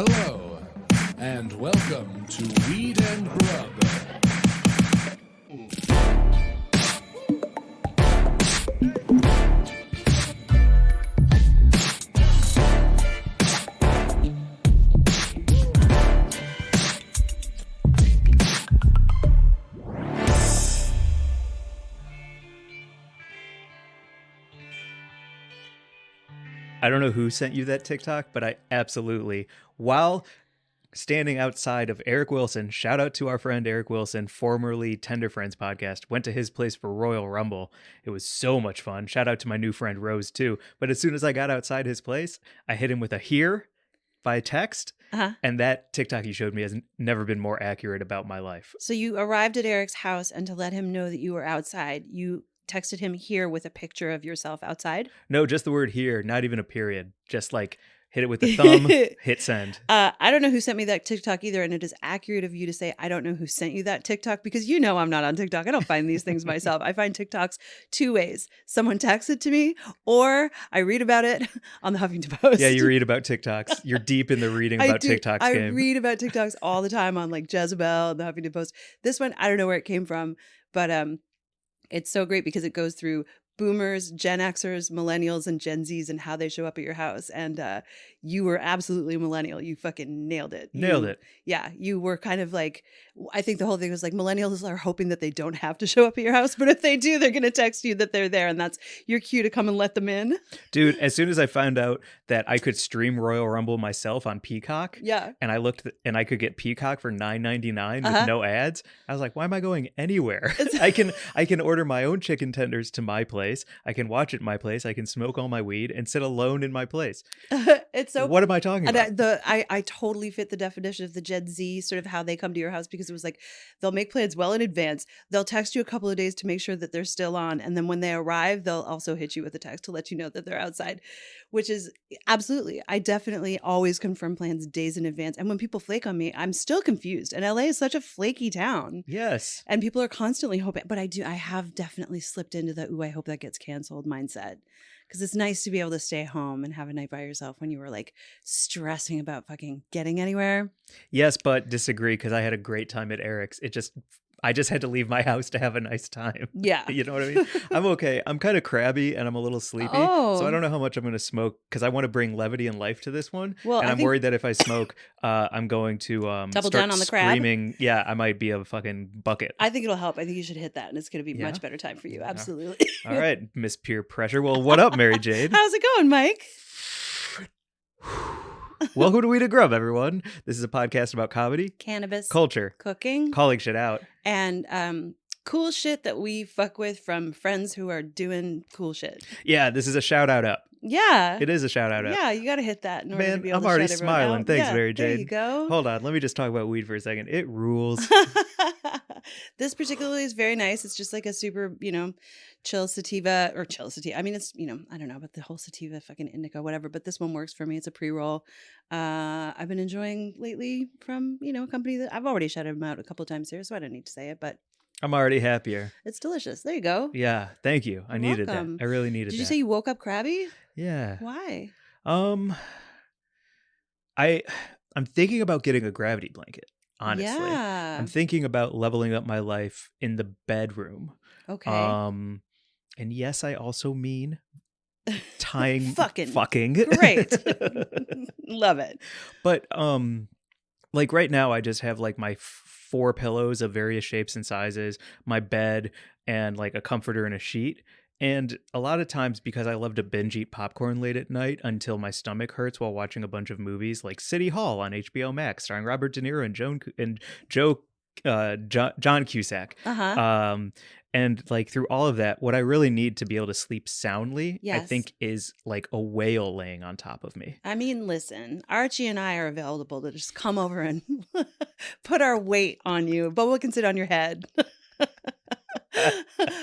Hello, and welcome to Weed and Grub. I don't know who sent you that TikTok, but I absolutely, while standing outside of Eric Wilson, shout out to our friend Eric Wilson, formerly Tender Friends podcast, went to his place for Royal Rumble. It was so much fun. Shout out to my new friend Rose too. But as soon as I got outside his place, I hit him with a here by text. And that TikTok you showed me has never been more accurate about my life. So you arrived at Eric's house, and to let him know that you were outside, you texted him here with a picture of yourself outside? No, just the word here, not even a period. Just like hit it with the thumb, hit send. I don't know who sent me that TikTok either, and it is accurate of you to say I don't know who sent you that TikTok, because you know I'm not on TikTok. I don't find these things myself. I find TikToks two ways. Someone texts it to me, or I read about it on the Huffington Post. Yeah, you read about TikToks. You're deep in the reading about TikToks I game. read about TikToks all the time on like Jezebel and the Huffington Post. This one, I don't know where it came from, but it's so great because it goes through boomers, Gen Xers, millennials, and Gen Zs and how they show up at your house. And you were absolutely a millennial. You fucking nailed it. Nailed it. Yeah. You were kind of like, I think the whole thing was like, millennials are hoping that they don't have to show up at your house, but if they do, they're going to text you that they're there, and that's your cue to come and let them in. Dude, as soon as I found out that I could stream Royal Rumble myself on Peacock, yeah, and I looked and I could get Peacock for $9.99 with no ads, I was like, why am I going anywhere? I can order my own chicken tenders to my place. I can watch it in my place. I can smoke all my weed and sit alone in my place. It's so. What am I talking about? I totally fit the definition of the Gen Z, sort of how they come to your house, because it was like they'll make plans well in advance. They'll text you a couple of days to make sure that they're still on, and then when they arrive, they'll also hit you with a text to let you know that they're outside, which is absolutely. I definitely always confirm plans days in advance, and when people flake on me, I'm still confused. And LA is such a flaky town. Yes, and people are constantly hoping, but I have definitely slipped into the I hope that gets canceled mindset. Because it's nice to be able to stay home and have a night by yourself when you were like stressing about fucking getting anywhere. Yes, but disagree, because I had a great time at Eric's. I just had to leave my house to have a nice time. Yeah. You know what I mean? I'm okay. I'm kind of crabby and I'm a little sleepy. So I don't know how much I'm going to smoke, because I want to bring levity and life to this one. Well, and I'm worried that if I smoke, I'm going to double down on the crab. Screaming. Yeah, I might be a fucking bucket. I think it'll help. I think you should hit that, and it's going to be a much better time for you. Absolutely. All right, Miss Peer Pressure. Well, what up, Mary Jade? How's it going, Mike? Welcome to Weed and Grub, everyone. This is a podcast about comedy, cannabis, culture, cooking, calling shit out, and cool shit that we fuck with from friends who are doing cool shit. Yeah, this is a shout out up. Yeah. It is a shout out up. Yeah, you got to hit that in order to be able I'm to already shut smiling. Thanks, Mary Jade. There you go. Hold on. Let me just talk about weed for a second. It rules. This particularly is very nice. It's just like a super, chill sativa. I mean, it's, I don't know about the whole sativa, fucking indica, whatever, but this one works for me. It's a pre-roll. I've been enjoying lately from, a company that I've already shouted them out a couple of times here, so I don't need to say it, but I'm already happier. It's delicious. There you go. Yeah, thank you. I needed that. I really needed that. Did you say you woke up crabby? Yeah. Why? I'm thinking about getting a gravity blanket, honestly. Yeah. I'm thinking about leveling up my life in the bedroom. Okay. And yes, I also mean tying fucking. Great. Love it. But like right now I just have like my 4 pillows of various shapes and sizes, my bed, and like a comforter and a sheet. And a lot of times, because I love to binge eat popcorn late at night until my stomach hurts while watching a bunch of movies like City Hall on HBO Max starring Robert De Niro and John Cusack. And like through all of that, what I really need to be able to sleep soundly, I think, is like a whale laying on top of me. I mean, listen, Archie and I are available to just come over and put our weight on you, but we can sit on your head.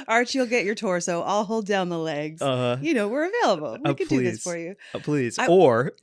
Archie will get your torso. I'll hold down the legs. Uh, We're available. We can do this please. for you. Please. I- Or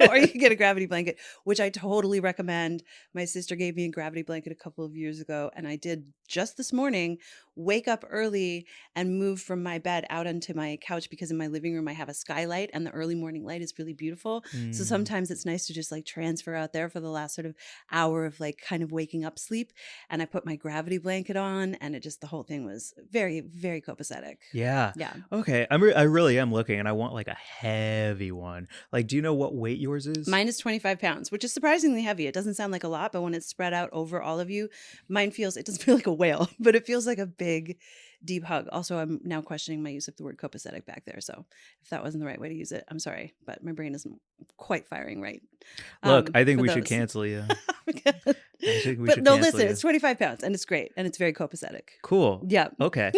Or you can get a gravity blanket, which I totally recommend. My sister gave me a gravity blanket a couple of years ago, and I did just this morning wake up early and move from my bed out onto my couch because in my living room I have a skylight and the early morning light is really beautiful. So sometimes it's nice to just like transfer out there for the last sort of hour of like kind of waking up sleep. And I put my gravity blanket on, and it just the whole thing was very, very copacetic. yeah. Yeah. Okay. I really am looking, and I want like a heavy one. Like, do you know what weight yours is? Mine is 25 pounds, which is surprisingly heavy. It doesn't sound like a lot, but when it's spread out over all of you, it doesn't feel like a whale, but it feels like a big, deep hug. Also, I'm now questioning my use of the word copacetic back there. So if that wasn't the right way to use it, I'm sorry, but my brain isn't quite firing right. Look, I think for we should those. cancel you. But no, listen, it's 25 pounds and it's great and it's very copacetic. Cool. Yeah. Okay.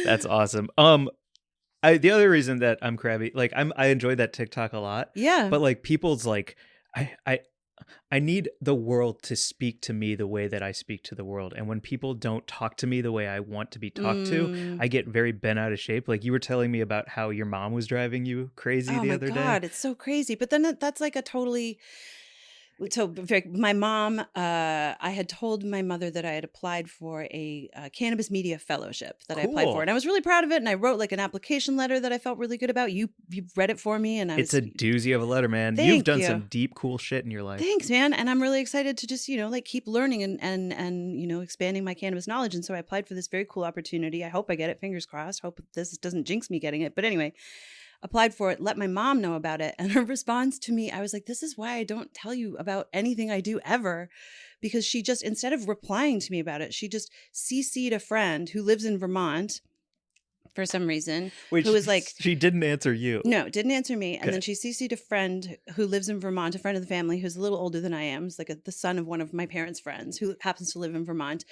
That's awesome. The other reason that I'm crabby, like I enjoy that TikTok a lot. Yeah. But like people's like I need the world to speak to me the way that I speak to the world. And when people don't talk to me the way I want to be talked to, I get very bent out of shape. Like you were telling me about how your mom was driving you crazy the other day. Oh my God, it's so crazy. But then that's like a totally... So my mom, I had told my mother that I had applied for a cannabis media fellowship that I applied for. And I was really proud of it. And I wrote like an application letter that I felt really good about. You've read it for me. And it's a doozy of a letter, man. You've done some deep, cool shit in your life. Thanks, man. And I'm really excited to just, like keep learning and expanding my cannabis knowledge. And so I applied for this very cool opportunity. I hope I get it. Fingers crossed. Hope this doesn't jinx me getting it. But anyway, applied for it, let my mom know about it. And her response to me, I was like, this is why I don't tell you about anything I do ever. Because she just, instead of replying to me about it, she just CC'd a friend who lives in Vermont for some reason, who was like... She didn't answer you. No, didn't answer me. And then she CC'd a friend who lives in Vermont, a friend of the family who's a little older than I am. It's like the son of one of my parents' friends who happens to live in Vermont,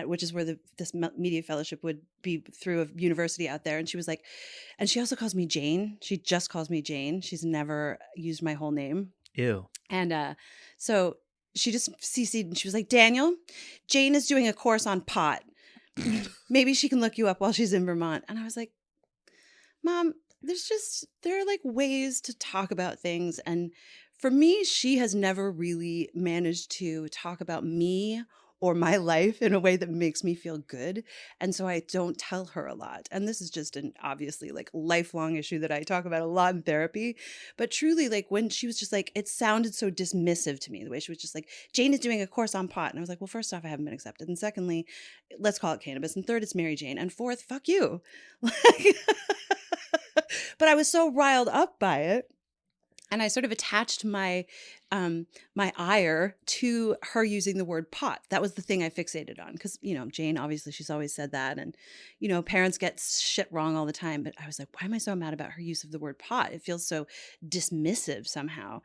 which is where this media fellowship would be through a university out there. And she was like, and she also calls me Jane. She just calls me Jane. She's never used my whole name. Ew. And so she just CC'd and she was like, Daniel, Jane is doing a course on pot. Maybe she can look you up while she's in Vermont. And I was like, Mom, there are like ways to talk about things. And for me, she has never really managed to talk about me or my life in a way that makes me feel good. And so I don't tell her a lot. And this is just an obviously like lifelong issue that I talk about a lot in therapy. But truly, like when she was just like, it sounded so dismissive to me, the way she was just like, Jane is doing a course on pot. And I was like, well, first off, I haven't been accepted. And secondly, let's call it cannabis. And third, it's Mary Jane. And fourth, fuck you. But I was so riled up by it. And I sort of attached my ire to her using the word pot. That was the thing I fixated on. Because, Jane, obviously, she's always said that. And, parents get shit wrong all the time. But I was like, why am I so mad about her use of the word pot? It feels so dismissive somehow.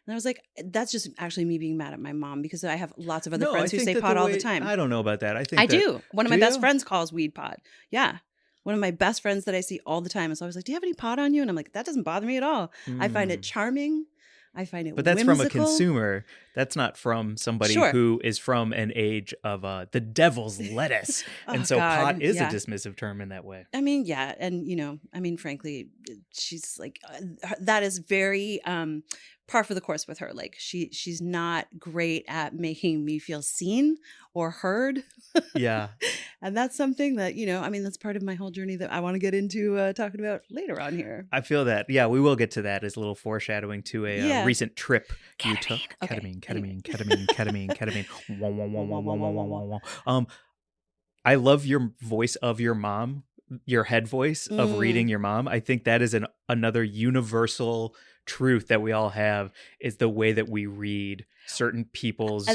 And I was like, that's just actually me being mad at my mom because I have lots of other friends who say pot all the time. I don't know about that. I do. One of my best friends calls weed pot. Yeah. One of my best friends that I see all the time is always like, do you have any pot on you? And I'm like, that doesn't bother me at all. I find it charming. I find it But that's whimsical. from a consumer. That's not from somebody who is from an age of the devil's lettuce. And so pot is a dismissive term in that way. I mean, yeah. And, frankly, she's like, that is very par for the course with her. Like she's not great at making me feel seen or heard. Yeah. And that's something that, that's part of my whole journey that I want to get into talking about later on here. I feel that. Yeah, we will get to that as a little foreshadowing to a recent trip you took. Ketamine. I love your voice of your mom, your head voice of reading your mom. I think that is another universal truth that we all have is the way that we read certain people's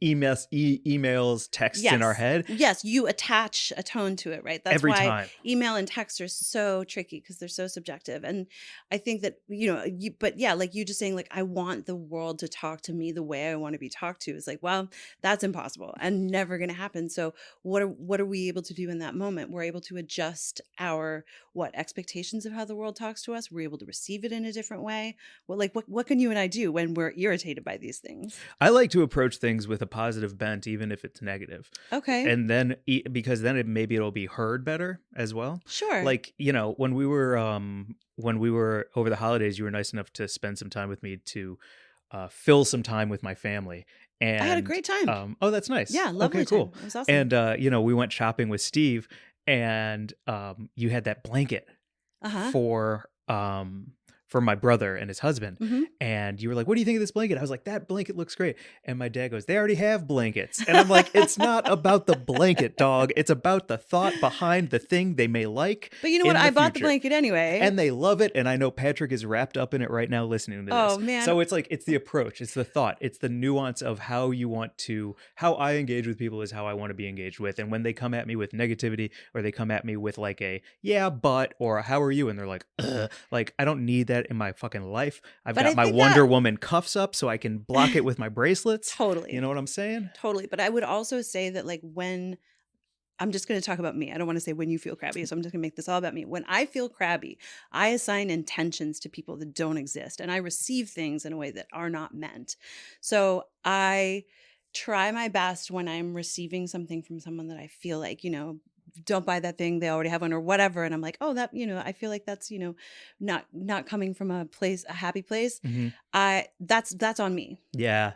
emails, texts in our head. Yes, you attach a tone to it, right? That's every why time. Email and text are so tricky because they're so subjective. And I think that, like you just saying like, I want the world to talk to me the way I want to be talked to is like, well, that's impossible and never going to happen. So what are we able to do in that moment? We're able to adjust our expectations of how the world talks to us. We're able to receive it in a different way. Well, like what can you and I do when we're irritated by these things. I like to approach things with a positive bent, even if it's negative. Okay. And then because then maybe it'll be heard better as well. Sure. Like, you know, when we were over the holidays, you were nice enough to spend some time with me to fill some time with my family. And I had a great time. Oh, that's nice. Yeah, lovely Okay, cool. time. It was awesome. And you know, we went shopping with Steve, and you had that blanket for my brother and his husband. Mhm. And you were like, what do you think of this blanket? I was like, that blanket looks great. And my dad goes, they already have blankets. And I'm like, it's not about the blanket, dog. It's about the thought behind the thing they may like. But you know what? I bought the blanket anyway. And they love it. And I know Patrick is wrapped up in it right now listening to this. Oh, man. So it's like, it's the approach. It's the thought. It's the nuance of how I engage with people is how I want to be engaged with. And when they come at me with negativity, or they come at me with like a, yeah, but, or how are you? And they're like, ugh. Like, I don't need that in my fucking life. I've got my Wonder Woman cuffs up so I can block it with my bracelets. Totally. You know what I'm saying? Totally. But I would also say that, like, when I'm just going to talk about me. I don't want to say when you feel crabby, so I'm just going to make this all about me. When I feel crabby, I assign intentions to people that don't exist, and I receive things in a way that are not meant. So I try my best when I'm receiving something from someone that I feel like, you know, don't buy that thing, they already have one or whatever, and I'm like, oh, that, you know, I feel like that's, you know, not coming from a happy place. That's on me. Yeah,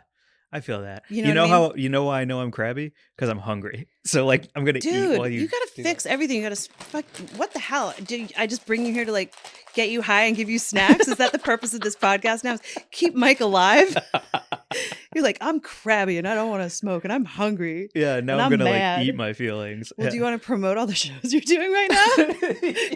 I feel that. You know what I mean? Why I know I'm crabby? Because I'm hungry. So like, I'm gonna eat while you gotta fix everything. You gotta what the hell? Did I just bring you here to like get you high and give you snacks? Is that the purpose of this podcast now? Is keep Mike alive? You're like, I'm crabby and I don't want to smoke and I'm hungry. Yeah, now I'm gonna like eat my feelings. Well, do you want to promote all the shows you're doing right now?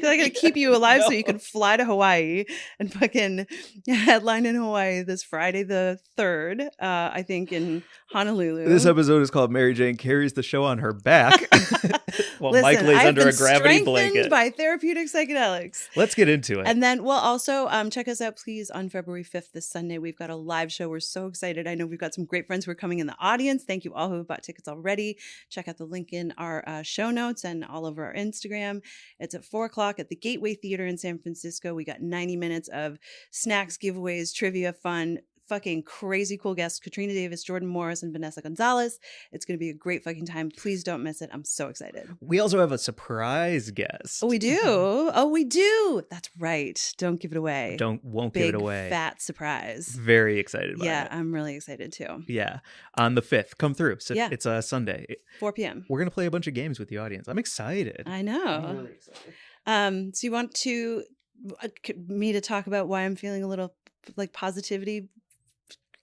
They're gonna keep you alive so you can fly to Hawaii and fucking headline in Hawaii this Friday the 3rd, I think in Honolulu. This episode is called Mary Jane Carries the Show on Her Back. While Mike lays under a gravity blanket. By therapeutic psychedelics. Let's get into it. And then we'll also check us out, please, on February 5th, this Sunday. We've got a live show. We're so excited. I know we've got some great friends who are coming in the audience. Thank you all who have bought tickets already. Check out the link in our show notes and all over our Instagram. It's at 4:00 at the Gateway Theater in San Francisco. We got 90 minutes of snacks, giveaways, trivia, fun, fucking crazy cool guests, Katrina Davis, Jordan Morris, and Vanessa Gonzalez. It's going to be a great fucking time. Please don't miss it. I'm so excited. We also have a surprise guest. Oh, we do? Oh, we do. That's right. Don't give it away. Won't give it away. Big fat surprise. Very excited about it. Yeah, I'm really excited too. Yeah. On the 5th, come through. So yeah. It's a Sunday. 4 p.m. We're going to play a bunch of games with the audience. I'm excited. I know. I'm really excited. So you want me to talk about why I'm feeling a little like positivity?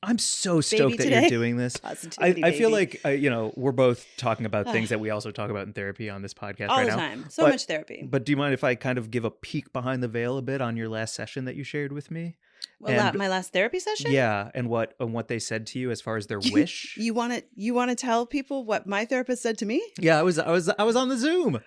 I'm so stoked that you're doing this. I feel like, you know, we're both talking about things that we also talk about in therapy on this podcast all right the now. Time. So much therapy. But do you mind if I kind of give a peek behind the veil a bit on your last session that you shared with me? My last therapy session? Yeah, and what they said to you as far as their wish. You want to tell people what my therapist said to me? Yeah, I was on the Zoom.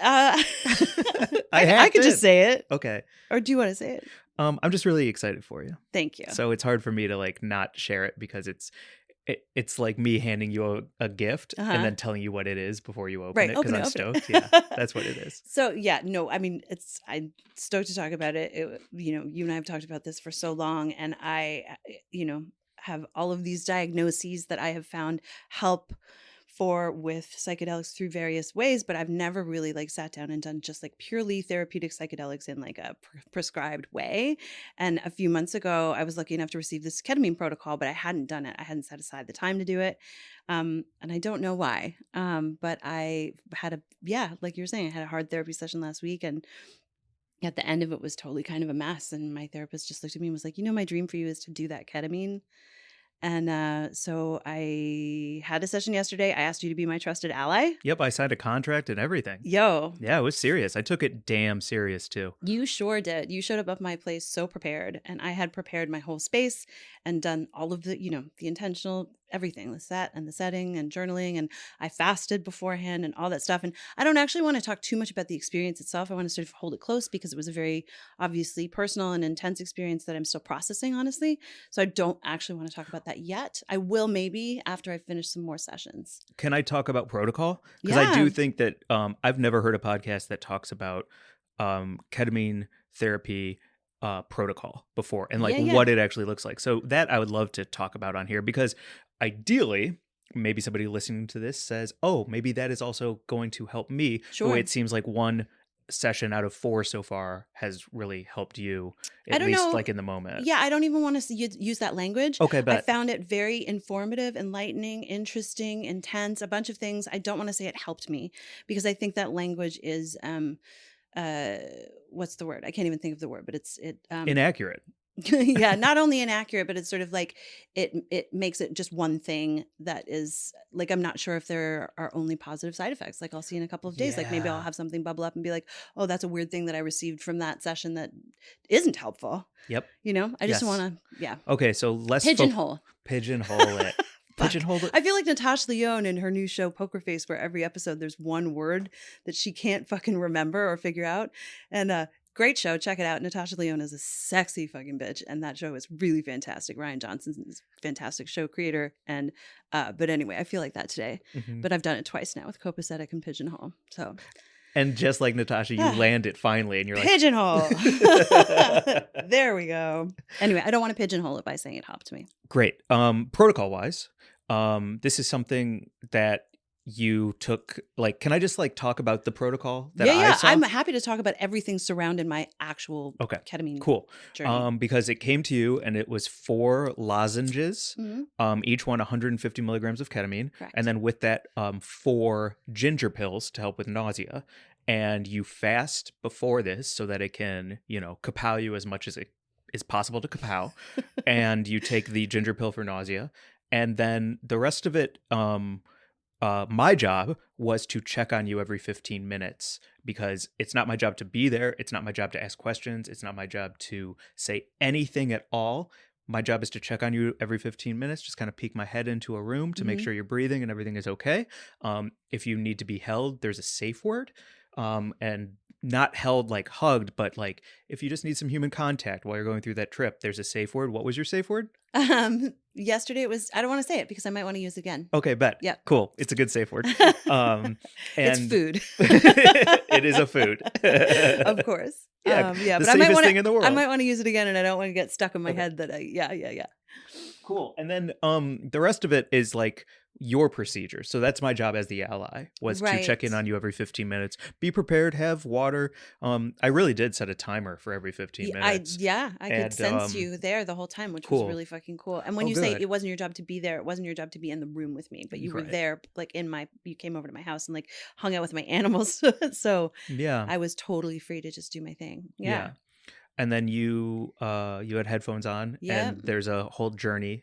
I could just say it. Okay. Or do you want to say it? I'm just really excited for you. Thank you. So it's hard for me to like not share it because it's like me handing you a gift and then telling you what it is before you open it because I'm stoked. Yeah, that's what it is. So yeah, no, I mean I'm stoked to talk about it. You know, you and I have talked about this for so long, and I, you know, have all of these diagnoses that I have found help with psychedelics through various ways, but I've never really like sat down and done just like purely therapeutic psychedelics in like a prescribed way. And a few months ago, I was lucky enough to receive this ketamine protocol, but I hadn't done it. I hadn't set aside the time to do it. And I don't know why. But I had like you were saying, I had a hard therapy session last week, and at the end of it was totally kind of a mess. And my therapist just looked at me and was like, you know, my dream for you is to do that ketamine. And so I had a session yesterday. I asked you to be my trusted ally. Yep, I signed a contract and everything. Yo. Yeah, it was serious. I took it damn serious too. You sure did. You showed up at my place so prepared. And I had prepared my whole space and done all of the, you know, the intentional everything, the set and the setting and journaling. And I fasted beforehand and all that stuff. And I don't actually want to talk too much about the experience itself. I want to sort of hold it close because it was a very obviously personal and intense experience that I'm still processing, honestly. So I don't actually want to talk about that yet. I will maybe after I finish some more sessions. Can I talk about protocol? Because I do think that I've never heard a podcast that talks about ketamine therapy protocol before and like Yeah, yeah. what it actually looks like. So that I would love to talk about on here because ideally, maybe somebody listening to this says, oh, maybe that is also going to help me. The way Sure. it seems like one session out of 4 so far has really helped you, I at don't least know. like in the moment. Yeah, I don't even want to use that language. Okay, I but found it very informative, enlightening, interesting, intense, a bunch of things. I don't want to say it helped me because I think that language is uh what's the word? I can't even think of the word, but it inaccurate. yeah, not only inaccurate, but it's sort of like it makes it just one thing that is like I'm not sure if there are only positive side effects. Like I'll see in a couple of days, like maybe I'll Yeah. have something bubble up and be like, oh, that's a weird thing that I received from that session that isn't helpful. Yep. I just Yes. want to, yeah, Okay, so let's pigeonhole. pigeonhole it. Fuck. Pigeonhole it. I feel like Natasha Lyonne in her new show Poker Face, where every episode there's one word that she can't fucking remember or figure out. And great show, check it out. Natasha Lyonne is a sexy fucking bitch, and that show is really fantastic. Ryan Johnson's a fantastic show creator, and but anyway, I feel like that today. Mhm. But I've done it twice now with Copacetic and Pigeonhole. So And just like Natasha, you land it finally, and you're like, pigeonhole. There we go. Anyway, I don't want to pigeonhole it by saying it helped me. great. Protocol wise, this is something that you took. Like, can I just like talk about the protocol that I saw? I'm happy to talk about everything surrounding my actual Okay, ketamine cool. journey. Because it came to you, and it was 4 lozenges, Mhm. each one 150 milligrams of ketamine, Correct. and then with that, 4 ginger pills to help with nausea. And you fast before this so that it can, kapow you as much as it is possible to kapow. And you take the ginger pill for nausea, and then the rest of it. My job was to check on you every 15 minutes because it's not my job to be there. It's not my job to ask questions. It's not my job to say anything at all. My job is to check on you every 15 minutes, just kind of peek my head into a room to make Mhm. sure you're breathing and everything is okay. If you need to be held, there's a safe word. And not held like hugged, but like if you just need some human contact while you're going through that trip, there's a safe word. What was your safe word? Yesterday it was, I don't want to say it because I might want to use it again. Okay, bet. Yep. Cool. It's a good safe word. It's And food. it is a food. Of course. Yeah, Yeah, the but I might safest want thing in the world. I might want to use it again, and I don't want to get stuck in my Okay. head that yeah. Cool. And then the rest of it is like your procedure. So that's my job as the ally, was to check in Right. on you every 15 minutes. Be prepared, have water. I really did set a timer for every 15 minutes. I could And, sense you there the whole time, which cool. was really fucking cool. And when Oh, you say good. it wasn't your job to be there, it wasn't your job to be in the room with me, but you were Right. there, like you came over to my house and like hung out with my animals. So Yeah. I was totally free to just do my thing. Yeah. Yeah. And then you had headphones on, Yep. and there's a whole journey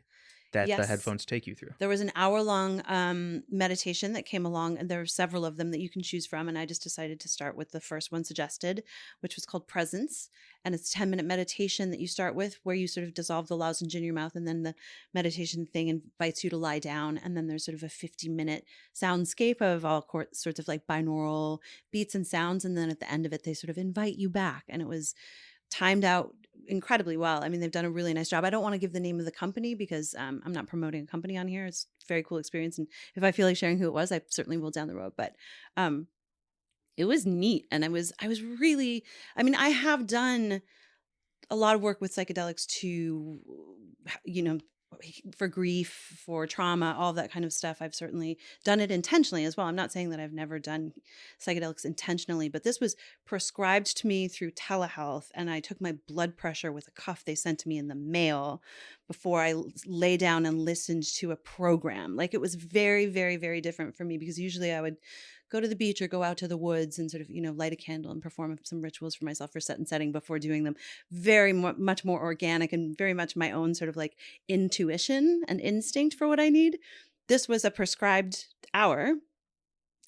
that the Yes. headphones take you through. There was an hour-long meditation that came along, and there were several of them that you can choose from. And I just decided to start with the first one suggested, which was called Presence. And it's a 10-minute meditation that you start with where you sort of dissolve the lozenge in your mouth. And then the meditation thing invites you to lie down. And then there's sort of a 50-minute soundscape of all sorts of like binaural beats and sounds. And then at the end of it, they sort of invite you back. And it was timed out incredibly well. I mean, they've done a really nice job. I don't want to give the name of the company because I'm not promoting a company on here. It's a very cool experience. And if I feel like sharing who it was, I certainly will down the road. But it was neat. And I was really, I mean, I have done a lot of work with psychedelics to, for grief, for trauma, all of that kind of stuff. I've certainly done it intentionally as well. I'm not saying that I've never done psychedelics intentionally, but this was prescribed to me through telehealth. And I took my blood pressure with a cuff they sent to me in the mail before I lay down and listened to a program. Like it was very, very, very different for me because usually I would go to the beach or go out to the woods and sort of, light a candle and perform some rituals for myself for set and setting before doing them. Very much more organic and very much my own sort of like intuition and instinct for what I need. This was a prescribed hour,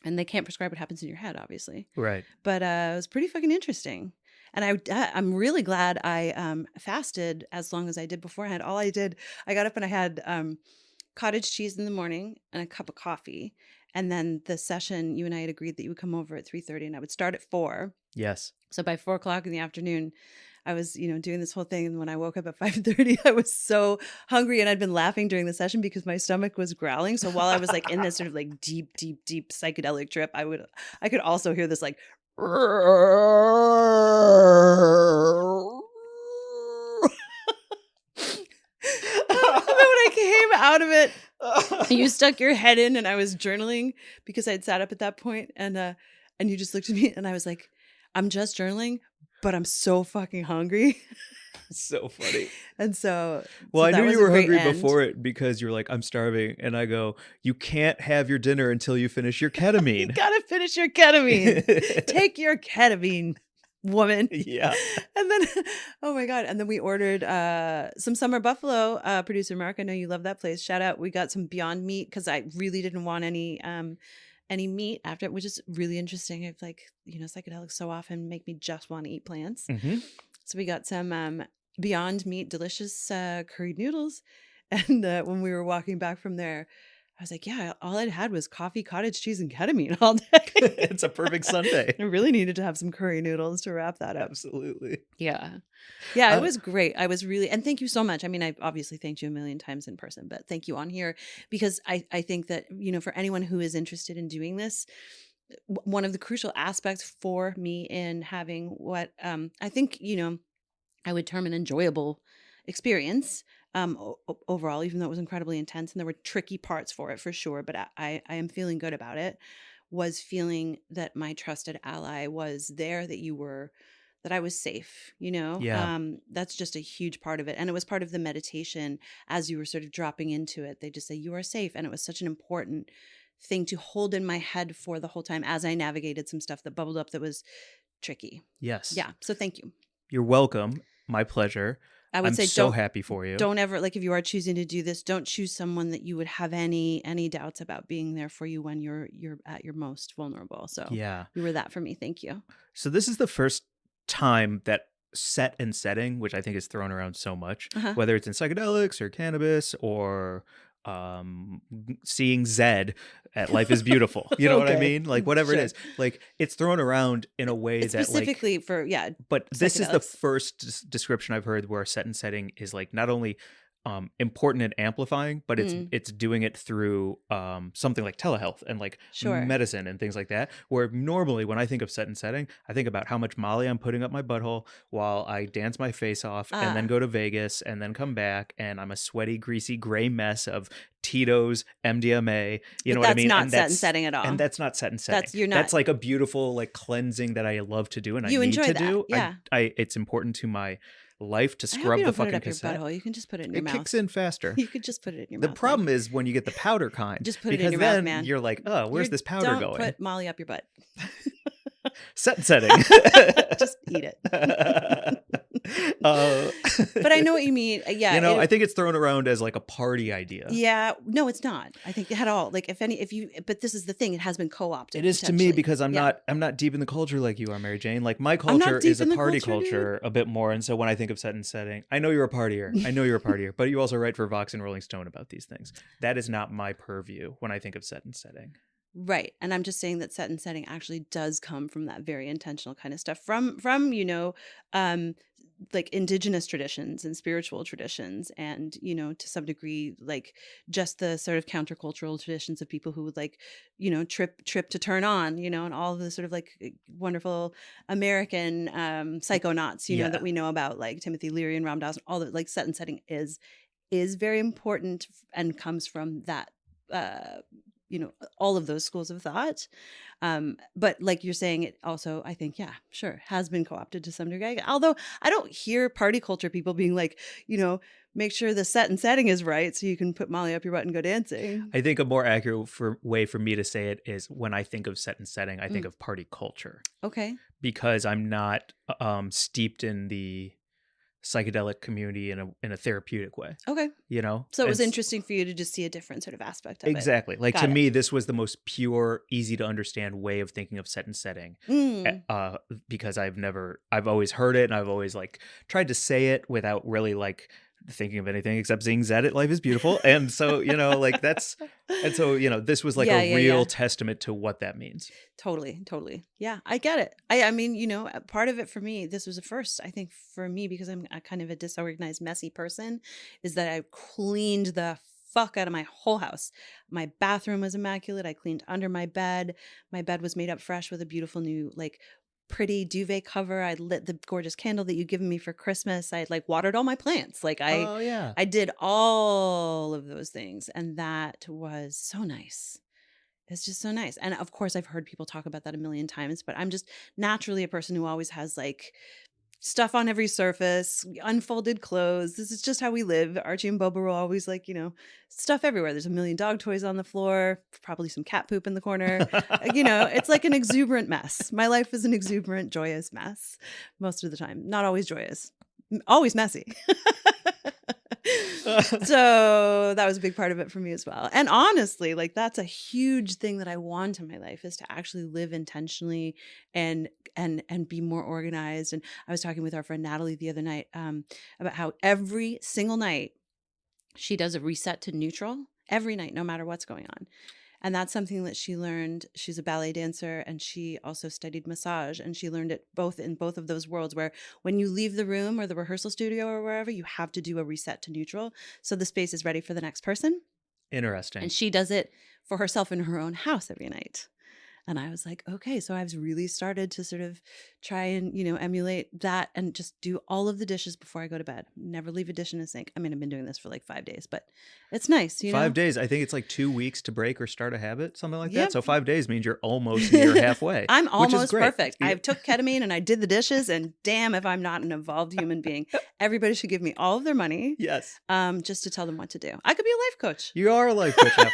and they can't prescribe what happens in your head, obviously. Right. But it was pretty fucking interesting. And I'm really glad I fasted as long as I did beforehand. All I did, I got up and I had cottage cheese in the morning and a cup of coffee. And then the session, you and I had agreed that you would come over at 3:30 and I would start at 4. Yes. So by 4:00 in the afternoon, I was, doing this whole thing. And when I woke up at 5:30, I was so hungry, and I'd been laughing during the session because my stomach was growling. So while I was like in this sort of like deep, deep, deep psychedelic trip, I could also hear this like out of it. You stuck your head in, and I was journaling because I'd sat up at that point, and you just looked at me, and I was like, I'm just journaling, but I'm so fucking hungry. So funny. And so, Well, so I that knew was you a were great hungry end. before it because you were like, I'm starving. And I go, you can't have your dinner until you finish your You ketamine. gotta finish your ketamine. Take your ketamine, woman. Yeah. And then, oh my God. And then we ordered some Summer Buffalo. Producer Mark, I know you love that place. Shout out. We got some Beyond Meat because I really didn't want any meat after it, which is really interesting. I've like, psychedelics so often make me just want to eat plants. Mm-hmm. So we got some Beyond Meat delicious curried noodles. And when we were walking back from there, I was like, yeah, all I'd had was coffee, cottage cheese, and ketamine all day. It's a perfect Sunday. I really needed to have some curry noodles to wrap that up. Absolutely. Yeah. Yeah, it was great. I was really, and thank you so much. I mean, I obviously thanked you a million times in person, but thank you on here because I think that, for anyone who is interested in doing this, one of the crucial aspects for me in having what I think, I would term an enjoyable experience overall, even though it was incredibly intense and there were tricky parts for it for sure, but I am feeling good about it, was feeling that my trusted ally was there, that I was safe, Yeah. that's just a huge part of it. And it was part of the meditation as you were sort of dropping into it. They just say, you are safe. And it was such an important thing to hold in my head for the whole time as I navigated some stuff that bubbled up that was tricky. Yes. Yeah. So thank you. You're welcome. My pleasure. I'm say so happy for you. Don't ever, like, if you are choosing to do this, don't choose someone that you would have any doubts about being there for you when you're at your most vulnerable. So yeah, you were that for me. Thank you. So this is the first time that set and setting, which I think is thrown around so much, whether it's in psychedelics or cannabis or seeing Zed at Life is Beautiful. You know what I mean? Like whatever it is, like it's thrown around in a way that specifically like, for, but this is the first description I've heard where set and setting is like not only important and amplifying, but it's doing it through something like telehealth and like medicine and things like that, where normally when I think of set and setting, I think about how much Molly I'm putting up my butthole while I dance my face off and then go to Vegas and then come back and I'm a sweaty, greasy, gray mess of Tito's, MDMA, you know what I mean? That's not and set and setting at all. And that's not set and setting. That's like a beautiful like cleansing that I love to do and I need to do. Yeah. It's important to my life to scrub the fucking cassette. You can just put it in your mouth. It kicks in faster. You could just put it in your mouth. The problem is when you get the powder kind. Just put it in your mouth, man. You're like, oh, where's this powder going? Don't put Molly up your butt. Set and setting. Just eat it. But I know what you mean. Yeah. I think it's thrown around as like a party idea. Yeah. No, it's not. I think at all. Like but this is the thing. It has been co-opted. It is to me because I'm not deep in the culture like you are, Mary Jane. Like my culture is a party culture a bit more. And so when I think of set and setting, I know you're a partier. But you also write for Vox and Rolling Stone about these things. That is not my purview when I think of set and setting. Right. And I'm just saying that set and setting actually does come from that very intentional kind of stuff from like indigenous traditions and spiritual traditions and, to some degree, like just the sort of countercultural traditions of people who would like, trip to turn on, and all of the sort of like wonderful American psychonauts, that we know about, like Timothy Leary and Ram Dass, all that, like set and setting is very important and comes from that, all of those schools of thought. But like you're saying, it also, I think, has been co-opted to some degree. Although I don't hear party culture people being like, make sure the set and setting is right so you can put Molly up your butt and go dancing. I think a more accurate way for me to say it is when I think of set and setting, I think of party culture. Okay. Because I'm not steeped in the psychedelic community in a therapeutic way. Okay. So it was interesting for you to just see a different sort of aspect of it. Exactly. Like to me, this was the most pure, easy to understand way of thinking of set and setting. Because I've always heard it and I've always like tried to say it without really like thinking of anything except seeing Zed at Life is Beautiful. And so, like this was like a real testament to what that means. Totally. Yeah, I get it. I mean, part of it for me, this was a first, I think for me, because I'm a kind of a disorganized, messy person, is that I cleaned the fuck out of my whole house. My bathroom was immaculate. I cleaned under my bed. My bed was made up fresh with a beautiful new, like, pretty duvet cover. I lit the gorgeous candle that you'd given me for Christmas. I like watered all my plants. Like Oh yeah. I did all of those things, and that was so nice. It's just so nice. And of course, I've heard people talk about that a million times, but I'm just naturally a person who always has like stuff on every surface, unfolded clothes. This is just how we live. Archie and Boba were always like, stuff everywhere. There's a million dog toys on the floor, probably some cat poop in the corner. It's like an exuberant mess. My life is an exuberant, joyous mess most of the time. Not always joyous, always messy. So that was a big part of it for me as well. And honestly, like that's a huge thing that I want in my life, is to actually live intentionally and be more organized. And I was talking with our friend Natalie the other night about how every single night she does a reset to neutral every night, no matter what's going on. And that's something that she learned. She's a ballet dancer, and she also studied massage, and she learned it in both of those worlds, where when you leave the room or the rehearsal studio or wherever, you have to do a reset to neutral so the space is ready for the next person. Interesting. And she does it for herself in her own house every night. And I was like, okay, so I've really started to sort of try and, emulate that and just do all of the dishes before I go to bed. Never leave a dish in a sink. I mean, I've been doing this for like 5 days, but it's nice, 5 days. I think it's like 2 weeks to break or start a habit, something like Yep. that. So 5 days means you're almost near halfway. I'm which is almost great. perfect. I took ketamine and I did the dishes, and damn if I'm not an evolved human being. Everybody should give me all of their money. Yes. Just to tell them what to do. I could be a life coach. You are a life coach now.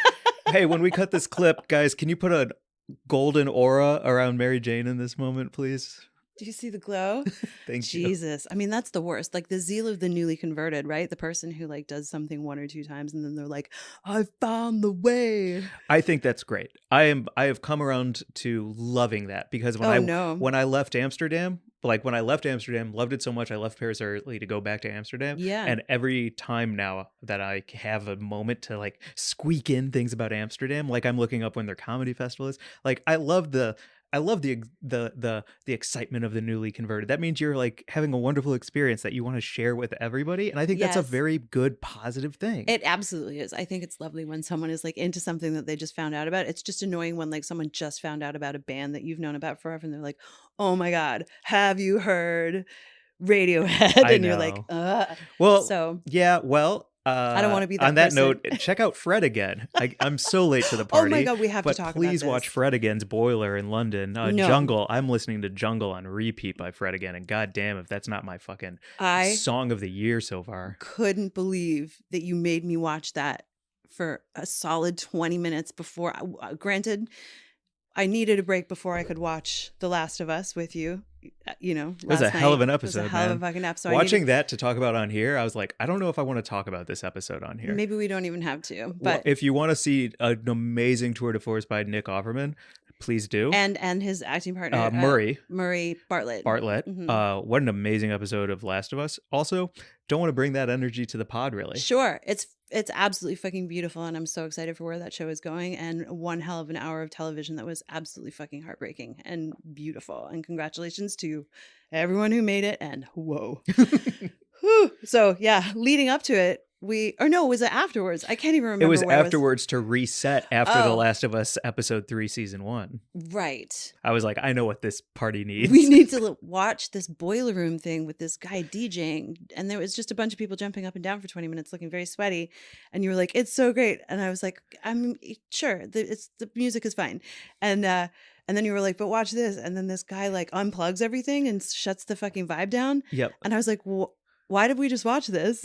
Hey, when we cut this clip, guys, can you put a golden aura around Mary Jane in this moment, please? Do you see the glow? Thank you. Jesus. I mean, that's the worst. Like the zeal of the newly converted, right? The person who like does something 1 or 2 times and then they're like, I found the way. I think that's great. I have come around to loving that, because when I left Amsterdam, loved it so much I left Paris early to go back to Amsterdam. Yeah. And every time now that I have a moment to like squeak in things about Amsterdam, like I'm looking up when their comedy festival is, like I love the excitement of the newly converted. That means you're like having a wonderful experience that you want to share with everybody. And I think that's a very good, positive thing. It absolutely is. I think it's lovely when someone is like into something that they just found out about. It's just annoying when like someone just found out about a band that you've known about forever and they're like, oh my God, have you heard Radiohead? And you're like, well, so yeah, well, I don't want to be that on that person. note, check out Fred Again. I'm so late to the party. Oh my God, we have to talk about this. Please watch Fred Again's Boiler in London. No. Jungle. I'm listening to Jungle on repeat by Fred Again, and goddamn if that's not my fucking song of the year so far. Couldn't believe that you made me watch that for a solid 20 minutes before. Granted, I needed a break before I could watch The Last of Us with you. It was a hell of an episode. It was a hell of a fucking episode. Watching that to talk about on here, I was like, I don't know if I want to talk about this episode on here. Maybe we don't even have to. But well, if you want to see an amazing tour de force by Nick Offerman, please do. And his acting partner, Murray Bartlett. Mm-hmm. What an amazing episode of Last of Us. Also, don't want to bring that energy to the pod, really. Sure. It's absolutely fucking beautiful, and I'm so excited for where that show is going, and one hell of an hour of television that was absolutely fucking heartbreaking and beautiful, and congratulations to everyone who made it, and whoa. So yeah, leading up to it, was it afterwards? I can't even remember. It was afterwards to reset after The Last of Us episode 3 season 1. Right. I was like, I know what this party needs. We need to watch this boiler room thing with this guy DJing, and there was just a bunch of people jumping up and down for 20 minutes looking very sweaty, and you were like, it's so great, and I was like, I'm sure the music is fine, and then you were like, but watch this, and then this guy like unplugs everything and shuts the fucking vibe down. Yep. And I was like, why did we just watch this?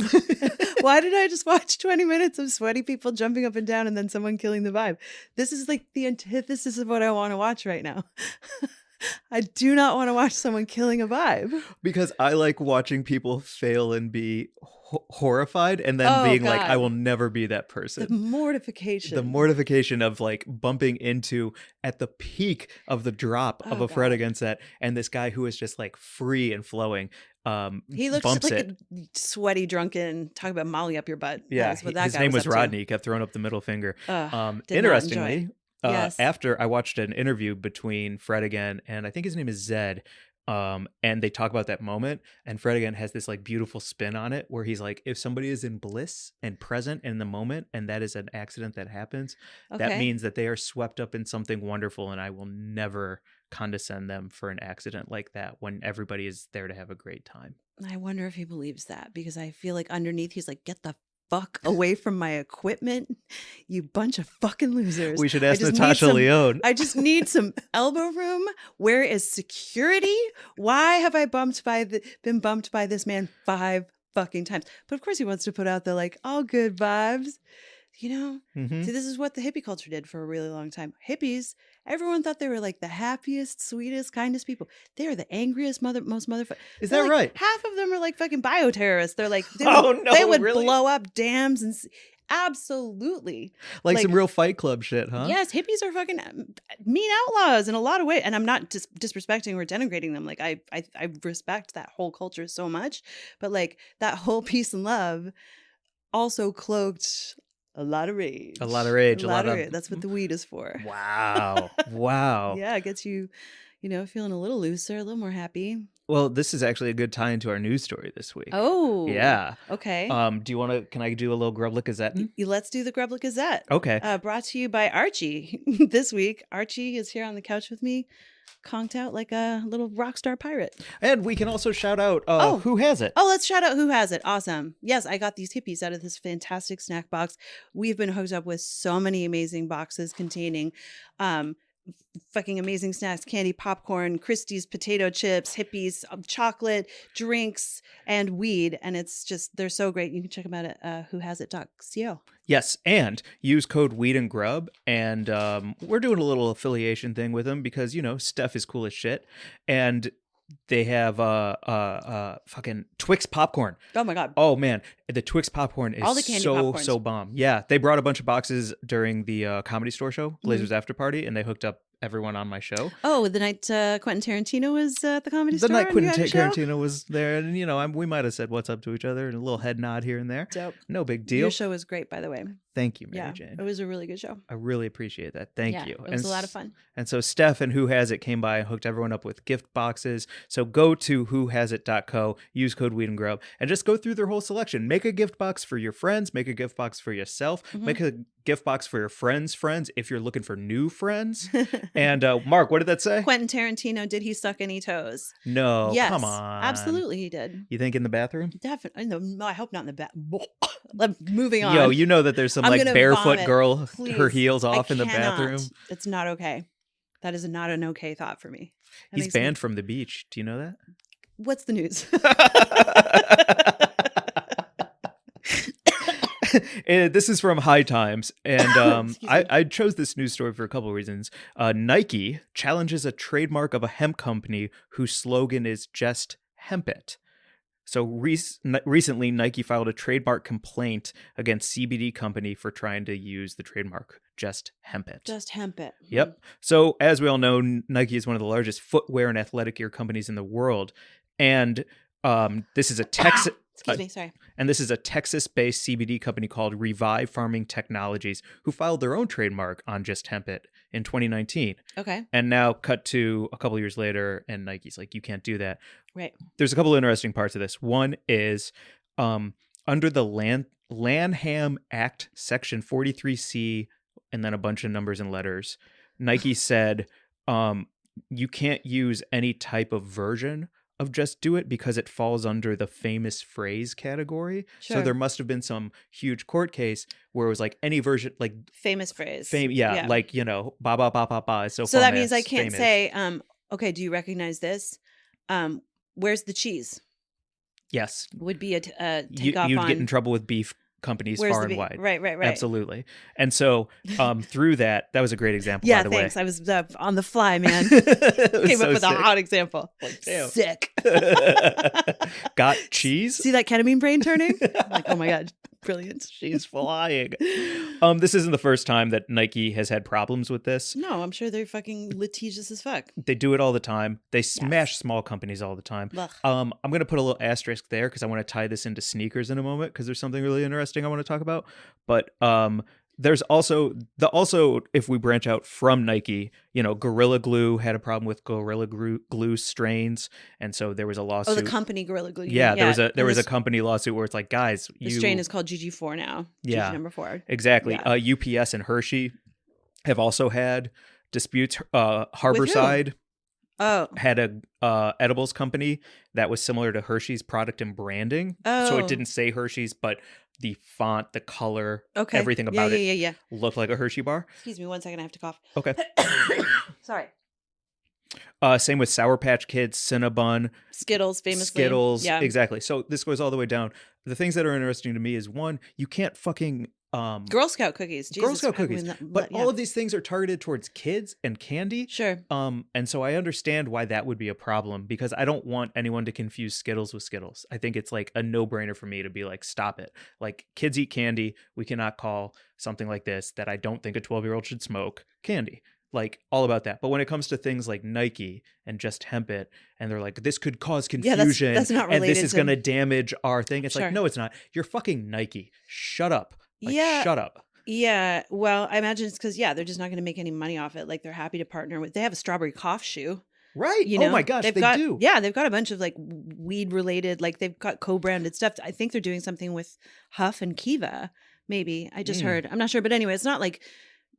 Why did I just watch 20 minutes of sweaty people jumping up and down and then someone killing the vibe? This is like the antithesis of what I want to watch right now. I do not want to watch someone killing a vibe. Because I like watching people fail and be horrified and then being like, I will never be that person. The mortification. The mortification of like bumping into at the peak of the drop of a Fred Again set, and this guy who is just like free and flowing. He looks like a sweaty, drunken, talk about Molly up your butt. Yeah, his name was Rodney. He kept throwing up the middle finger. Interestingly, after I watched an interview between Fred Again and I think his name is Zed, And they talk about that moment, and Fred again has this like beautiful spin on it where he's like, if somebody is in bliss and present in the moment and that is an accident that happens, that Okay. means that they are swept up in something wonderful, and I will never condescend them for an accident like that when everybody is there to have a great time. I wonder if he believes that, because I feel like underneath he's like, get the fuck away from my equipment, you bunch of fucking losers. We should I ask just need Natasha some- Leone. I just need some elbow room. Where is security? Why have I been bumped by this man 5 fucking times? But of course he wants to put out the like all good vibes. You know, Mhm. see, this is what the hippie culture did for a really long time. Hippies, everyone thought they were like the happiest, sweetest, kindest people. They are the angriest, most motherfuckers. Is that right? Half of them are like fucking bioterrorists. They're like, they Oh, would, no, they would really? blow up dams and absolutely. Like some like- real Fight Club shit, huh? Yes, hippies are fucking mean outlaws in a lot of ways, and I'm not disrespecting or denigrating them. Like I respect that whole culture so much, but like that whole peace and love also cloaked a lot of rage. A lot of rage. A lot of rage. That's what the weed is for. Wow. Wow. Yeah, it gets you, feeling a little looser, a little more happy. Well, this is actually a good tie into our news story this week. Oh, Yeah. Okay. Do you want to? Can I do a little Grublik Gazette? Let's do the Grub Gazette. Okay. Brought to you by Archie. This week, Archie is here on the couch with me, conked out like a little rock star pirate. And we can also shout out Oh. who has it. Oh, let's shout out Who Has It. Awesome. Yes, I got these hippies out of this fantastic snack box. We've been hooked up with so many amazing boxes containing fucking amazing snacks, candy, popcorn, Christie's potato chips, hippies, chocolate, drinks, and weed. And it's just, they're so great. You can check them out at whohasit.co. Yes, and use code Weed and Grub, and we're doing a little affiliation thing with them because Steph is cool as shit, and they have fucking Twix popcorn. Oh my God. Oh man, the Twix popcorn is All the candy so popcorns. bomb. Yeah, they brought a bunch of boxes during the Comedy Store show, Blazers After Party, and they hooked up everyone on my show. Oh, the night Quentin Tarantino was at the Comedy The Store? night and you Quentin had a show? Tarantino was there, and we might have said what's up to each other and a little head nod here and there. Dope. No big deal. Your show was great, by the way. Thank you, Mary Yeah, Jane. it was a really good show. I really appreciate that. Thank Yeah, you. It was a lot of fun. And so Steph and Who Has It came by and hooked everyone up with gift boxes. So go to whohasit.co, use code Weed and Grub, and just go through their whole selection. Make a gift box for your friends, make a gift box for yourself, make a gift box for your friends' friends if you're looking for new friends. And Mark, what did that say? Quentin Tarantino, did he suck any toes? No, Yes, come on. absolutely he did. You think in the bathroom? Definitely. No, I hope not in the back. Moving on. Yo, you know that there's some I'm like gonna barefoot vomit. girl, her Please. heels I off in the cannot. bathroom. It's not okay. That is not an okay thought for me. That He's makes me- banned from the beach. Do you know that? What's the news? This is from High Times, and Excuse me. I chose this news story for a couple of reasons. Nike challenges a trademark of a hemp company whose slogan is "Just Hemp It." So recently, Nike filed a trademark complaint against CBD company for trying to use the trademark "Just Hemp It." Just hemp it. Yep. So as we all know, Nike is one of the largest footwear and athletic gear companies in the world, and this is a Texas. Excuse me. Sorry. And this is a Texas-based CBD company called Revive Farming Technologies, who filed their own trademark on Just Hemp It in 2019. Okay. And now cut to a couple years later, and Nike's like, you can't do that. Right. There's a couple of interesting parts of this. One is under the Lanham Act, Section 43C, and then a bunch of numbers and letters, Nike said you can't use any type of version of Just Do It because it falls under the famous phrase category. Sure. So there must have been some huge court case where it was like any version, like Famous phrase. like, ba ba ba ba ba. Is So that means I can't famous. say, okay, do you recognize this? Where's the cheese? Yes. Would be a You'd takeoff on. get in trouble with beef companies Where's far the and beef? wide. Right. Absolutely. And so through that was a great example, Yeah, by the thanks. way. I was on the fly, man. It was Came so up with sick. a hot example. Like, damn. Sick. Got cheese? See that ketamine brain turning? I'm like, oh my God, brilliant. She's flying. This isn't the first time that Nike has had problems with this. No, I'm sure they're fucking litigious as fuck. They do it all the time. They smash small companies all the time. Ugh. I'm going to put a little asterisk there because I want to tie this into sneakers in a moment because there's something really interesting I want to talk about. But There's also if we branch out from Nike, Gorilla Glue had a problem with Gorilla Glue strains, and so there was a lawsuit. Oh, the company Gorilla Glue. Yeah, there was a company lawsuit where it's like, guys, the strain is called GG4 now. Yeah, GG number 4. Exactly. Yeah. UPS and Hershey have also had disputes. Harborside had a edibles company that was similar to Hershey's product and branding. So it didn't say Hershey's, but the font, the color, everything about it looked like a Hershey bar. Excuse me 1 second, I have to cough. Okay. Sorry. Same with Sour Patch Kids, Cinnabon. Skittles, famously. Yeah. Exactly. So this goes all the way down. The things that are interesting to me is, one, you can't fucking... Girl Scout cookies. Jesus, Girl Scout cookies. But all of these things are targeted towards kids and candy. Sure. And so I understand why that would be a problem, because I don't want anyone to confuse Skittles with Skittles. I think it's like a no-brainer for me to be like, stop it. Like, kids eat candy. We cannot call something like this that I don't think a 12-year-old should smoke candy. Like, all about that. But when it comes to things like Nike and Just Hemp It, and they're like, this could cause confusion, that's not related, and this is going to damage our thing. It's like, no, it's not. You're fucking Nike. Shut up. Shut up. Yeah. Well, I imagine it's because, they're just not going to make any money off it. Like, they're happy to partner with, they have a strawberry cough shoe. Right. Oh my gosh, they do. Yeah, they've got a bunch of like weed related, like they've got co-branded stuff. I think they're doing something with Huff and Kiva, maybe. I just heard. I'm not sure. But anyway, it's not like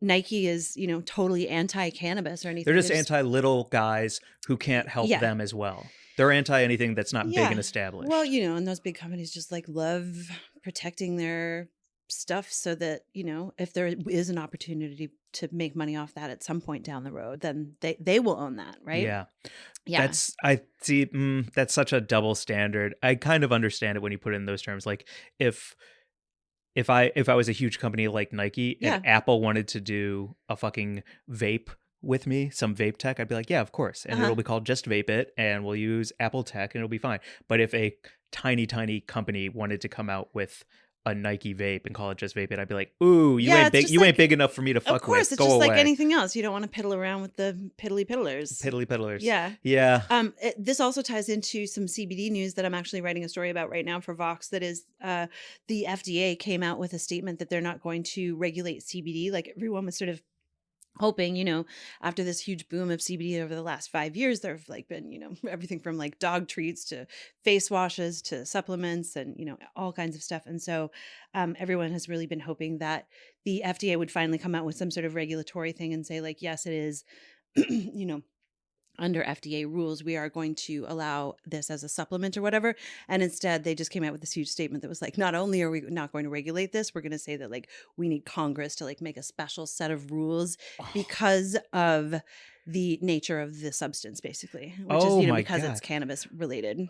Nike is, totally anti-cannabis or anything. They're just anti-little guys who can't help them as well. They're anti anything that's not big and established. Well, and those big companies just like love protecting their stuff so that, if there is an opportunity to make money off that at some point down the road, then they will own that, right? Yeah. That's such a double standard. I kind of understand it when you put it in those terms. Like, if I was a huge company like Nike and Apple wanted to do a fucking vape with me, some vape tech, I'd be like, yeah, of course. And it'll be called Just Vape It, and we'll use Apple tech and it'll be fine. But if a tiny company wanted to come out with a Nike vape and call it Just Vape It, I'd be like, ooh, you ain't big enough for me to fuck with. Of course, it's just like anything else. You don't want to piddle around with the piddlers. Yeah. Yeah. This also ties into some CBD news that I'm actually writing a story about right now for Vox. That is, the FDA came out with a statement that they're not going to regulate CBD. Like, everyone was sort of hoping, after this huge boom of CBD over the last 5 years, there have like been, everything from like dog treats to face washes to supplements and, all kinds of stuff. And so everyone has really been hoping that the FDA would finally come out with some sort of regulatory thing and say like, yes, it is, under FDA rules, we are going to allow this as a supplement or whatever. And instead, they just came out with this huge statement that was like, not only are we not going to regulate this, we're going to say that like we need Congress to like make a special set of rules because of the nature of the substance, basically, which is, because it's cannabis related.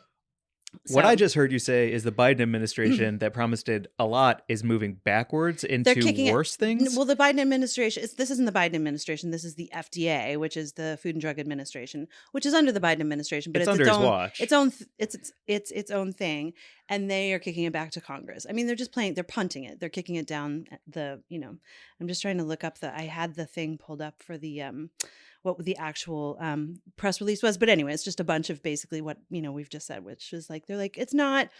What I just heard you say is the Biden administration that promised it a lot is moving backwards into worse things. Well, the Biden administration, this isn't the Biden administration. This is the FDA, which is the Food and Drug Administration, which is under the Biden administration, but it's under his watch. Its own thing, and they are kicking it back to Congress. I mean, they're punting it. They're kicking it down the, I'm just trying to look up I had the thing pulled up for the what the actual press release was. But anyway, it's just a bunch of basically what, we've just said, which is like, they're like, it's not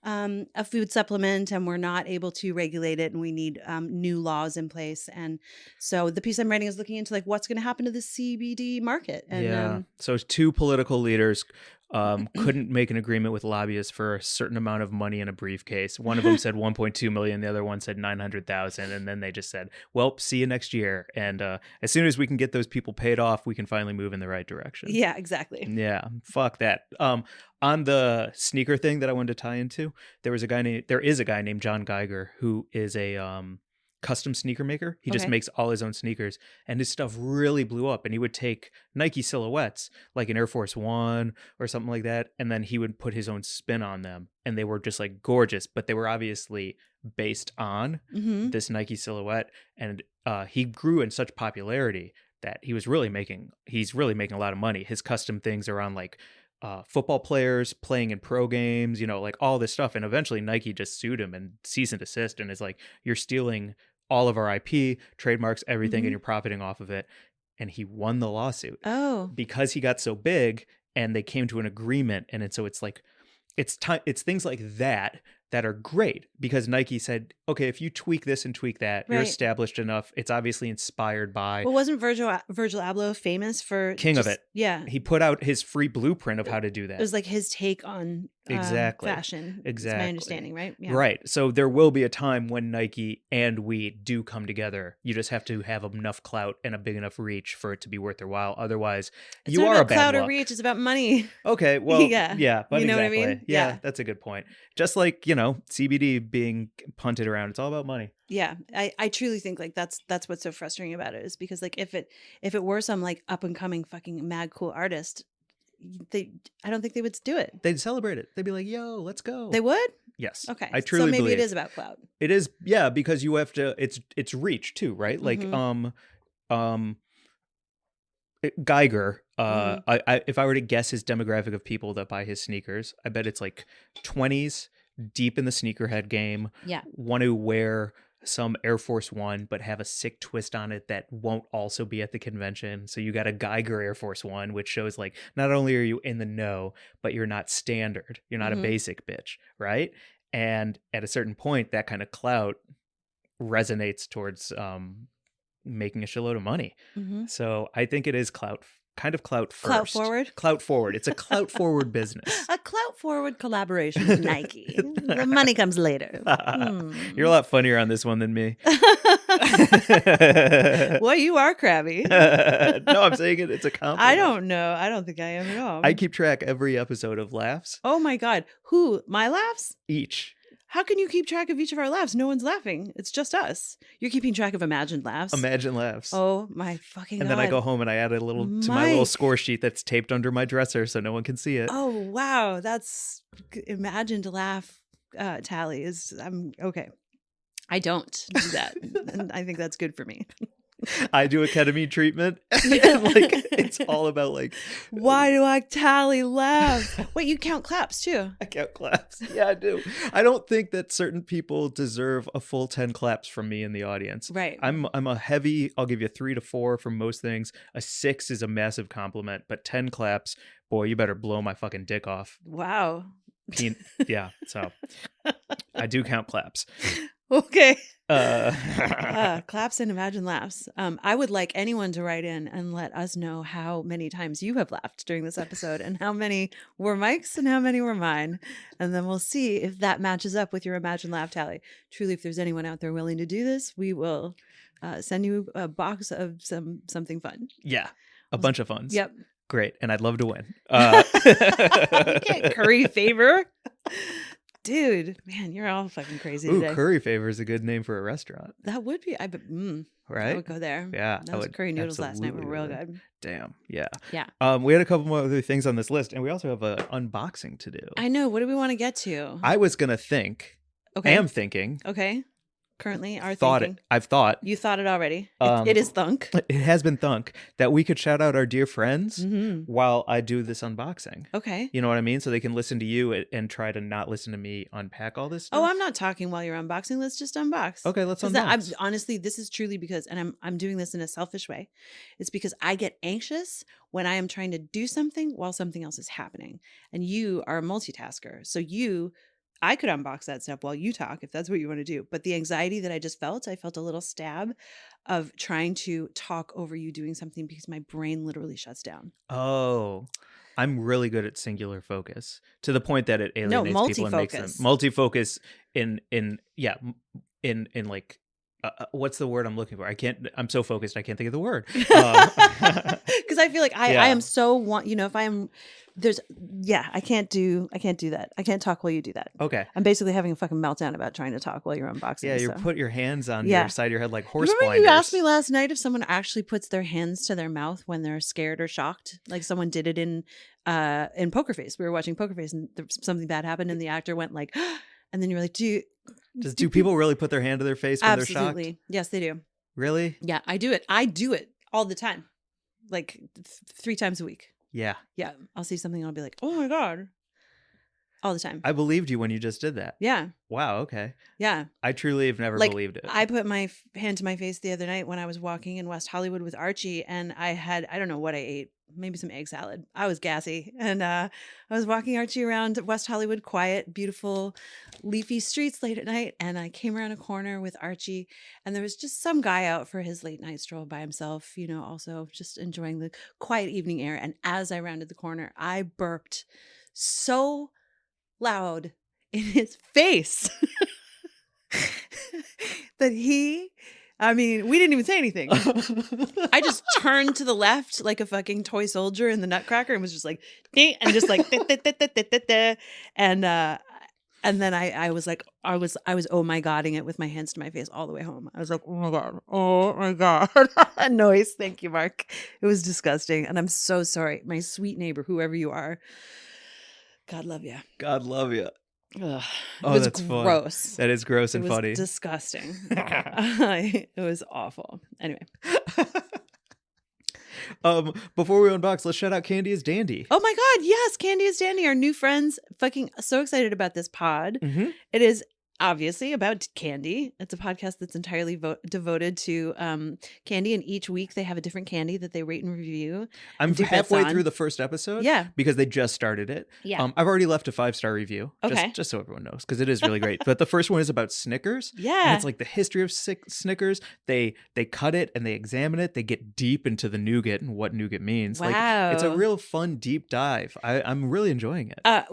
a food supplement and we're not able to regulate it and we need new laws in place. And so the piece I'm writing is looking into like what's going to happen to the CBD market. And, so 2 political leaders couldn't make an agreement with lobbyists for a certain amount of money in a briefcase. One of them said 1.2 million, the other one said 900,000, and then they just said, well, see you next year. And as soon as we can get those people paid off, we can finally move in the right direction. Yeah, exactly. Yeah, fuck that. On the sneaker thing that I wanted to tie into, there is a guy named John Geiger who is a custom sneaker maker. He just makes all his own sneakers, and his stuff really blew up. And he would take Nike silhouettes like an Air Force One or something like that, and then he would put his own spin on them, and they were just like gorgeous, but they were obviously based on this Nike silhouette. And he grew in such popularity that he's really making a lot of money. His custom things are on like football players playing in pro games, like all this stuff. And eventually Nike just sued him and cease and desist, and is like, you're stealing all of our IP, trademarks, everything, and you're profiting off of it. And he won the lawsuit because he got so big, and they came to an agreement. And so it's like, it's things like that that are great because Nike said, okay, if you tweak this and tweak that, you're Right. established enough. It's obviously inspired by Well, wasn't Virgil Abloh famous for king of it. Yeah. He put out his free blueprint of how to do that. It was like his take on Exactly. fashion. Exactly. It's my understanding, right? Yeah. Right. So there will be a time when Nike and weed do come together. You just have to have enough clout and a big enough reach for it to be worth their while. Otherwise, It's you not are about a bad clout luck. or reach. It's about money. Okay. Well, yeah, but You know what I exactly. mean? Yeah, Yeah. that's a good point. Just like, CBD being punted around, it's all about money. Yeah, I truly think like that's what's so frustrating about it is because like if it were some like up and coming fucking mad cool artist, I don't think they would do it. They'd celebrate it. They'd be like, yo, let's go. They would? Yes. Okay. I truly so maybe believe it is about clout. it is. Yeah, because you have to, it's reach too, right? Like, Geiger, I if I were to guess his demographic of people that buy his sneakers, I bet it's like 20s, deep in the sneakerhead game. Yeah. Want to wear some Air Force One, but have a sick twist on it that won't also be at the convention. So you got a Geiger Air Force One, which shows like not only are you in the know, but you're not standard. You're not a basic bitch, right? And at a certain point, that kind of clout resonates towards making a shitload of money. So I think it is clout first. Clout forward? Clout forward. It's a clout forward business. A clout forward collaboration with Nike. The money comes later. You're a lot funnier on this one than me. Well, you are crabby. No, I'm saying it's a compliment. I don't know. I don't think I am at all. I keep track every episode of laughs. Oh my God. Who? My laughs? Each. How can you keep track of each of our laughs? No one's laughing. It's just us. You're keeping track of imagined laughs. Imagine laughs. Oh my fucking God. And then I go home and I add a little to my little score sheet that's taped under my dresser so no one can see it. Oh wow, that's imagined laugh tally is. I'm okay. I don't do that, and I think that's good for me. I do a ketamine treatment. And it's all about like, why do I tally laughs? Wait, you count claps too? I count claps. Yeah, I do. I don't think that certain people deserve a full 10 claps from me in the audience. Right. I'm a heavy, I'll give you 3 to 4 for most things. A 6 is a massive compliment, but 10 claps, boy, you better blow my fucking dick off. Wow. Yeah, so I do count claps. Okay. Claps and imagine laughs. I would like anyone to write in and let us know how many times you have laughed during this episode and how many were Mike's and how many were mine. And then we'll see if that matches up with your imagine laugh tally. Truly, if there's anyone out there willing to do this, we will send you a box of something fun. Yeah, a bunch of funs. Yep. Great. And I'd love to win. You can't curry favor. Dude, man, you're all fucking crazy Ooh, today. Curry Favor is a good name for a restaurant. That would be. Right? I would go there. Yeah. Those curry noodles last night were real good. Damn. Yeah. Yeah. We had a couple more other things on this list, and we also have an unboxing to do. I know. What do we want to get to? I was going to think. Okay. Am thinking. Okay. Currently are Thought thinking. it. I've thought. You thought it already. It is thunk. It has been thunk that we could shout out our dear friends while I do this unboxing. Okay. You know what I mean? So they can listen to you and try to not listen to me unpack all this stuff. Oh, I'm not talking while you're unboxing. Let's just unbox. Okay, let's unbox. Honestly, this is truly because, and I'm doing this in a selfish way. It's because I get anxious when I am trying to do something while something else is happening. And you are a multitasker. So I could unbox that stuff while you talk if that's what you want to do. But the anxiety that I felt a little stab of trying to talk over you doing something because my brain literally shuts down. Oh, I'm really good at singular focus to the point that it alienates people and makes them multifocus in like, what's the word I'm looking for? I'm so focused. I can't think of the word. Because I feel like I am so if I am, I can't do that. I can't talk while you do that. Okay. I'm basically having a fucking meltdown about trying to talk while you're unboxing. Yeah, you put your hands on your side of your head like horse Remember blinders. You asked me last night if someone actually puts their hands to their mouth when they're scared or shocked. Like someone did it in Poker Face. We were watching Poker Face and something bad happened and the actor went like, and then you're like, do people really put their hand to their face when they're shocked? Absolutely. Yes, they do. Really? Yeah, I do it. I do it all the time. Like 3 times a week. Yeah. Yeah. I'll see something and I'll be like, oh my God. All the time. I believed you when you just did that. Yeah. Wow. Okay. Yeah. I truly have never believed it. I put my hand to my face the other night when I was walking in West Hollywood with Archie and I don't know what I ate. maybe some egg salad. I was gassy. And I was walking Archie around West Hollywood, quiet, beautiful, leafy streets late at night. And I came around a corner with Archie, and there was just some guy out for his late night stroll by himself, you know, also just enjoying the quiet evening air. And as I rounded the corner, I burped so loud in his face that we didn't even say anything. I just turned to the left like a fucking toy soldier in the Nutcracker and was just like, and just like, and then I was like, I was oh my godding it with my hands to my face all the way home. I was like, oh my god, noise. Thank you, Mark. It was disgusting, and I'm so sorry, my sweet neighbor, whoever you are. God love you. God love you. Ugh. Oh, It was that's fun. gross. That is gross and It was funny. disgusting. It was awful. Anyway. Before we unbox, let's shout out Candy is Dandy. Oh my God. Yes. Candy is Dandy. Our new friends. Fucking so excited about this pod. Mm-hmm. It is obviously about candy. It's a podcast that's entirely devoted to candy. And each week they have a different candy that they rate and review. I'm halfway through the first episode. Yeah. Because they just started it. Yeah. I've already left a 5-star review. Okay. Just so everyone knows, because it is really great. But the first one is about Snickers. Yeah. And it's like the history of Snickers. They cut it and they examine it. They get deep into the nougat and what nougat means. Wow. Like, it's a real fun deep dive. I'm really enjoying it.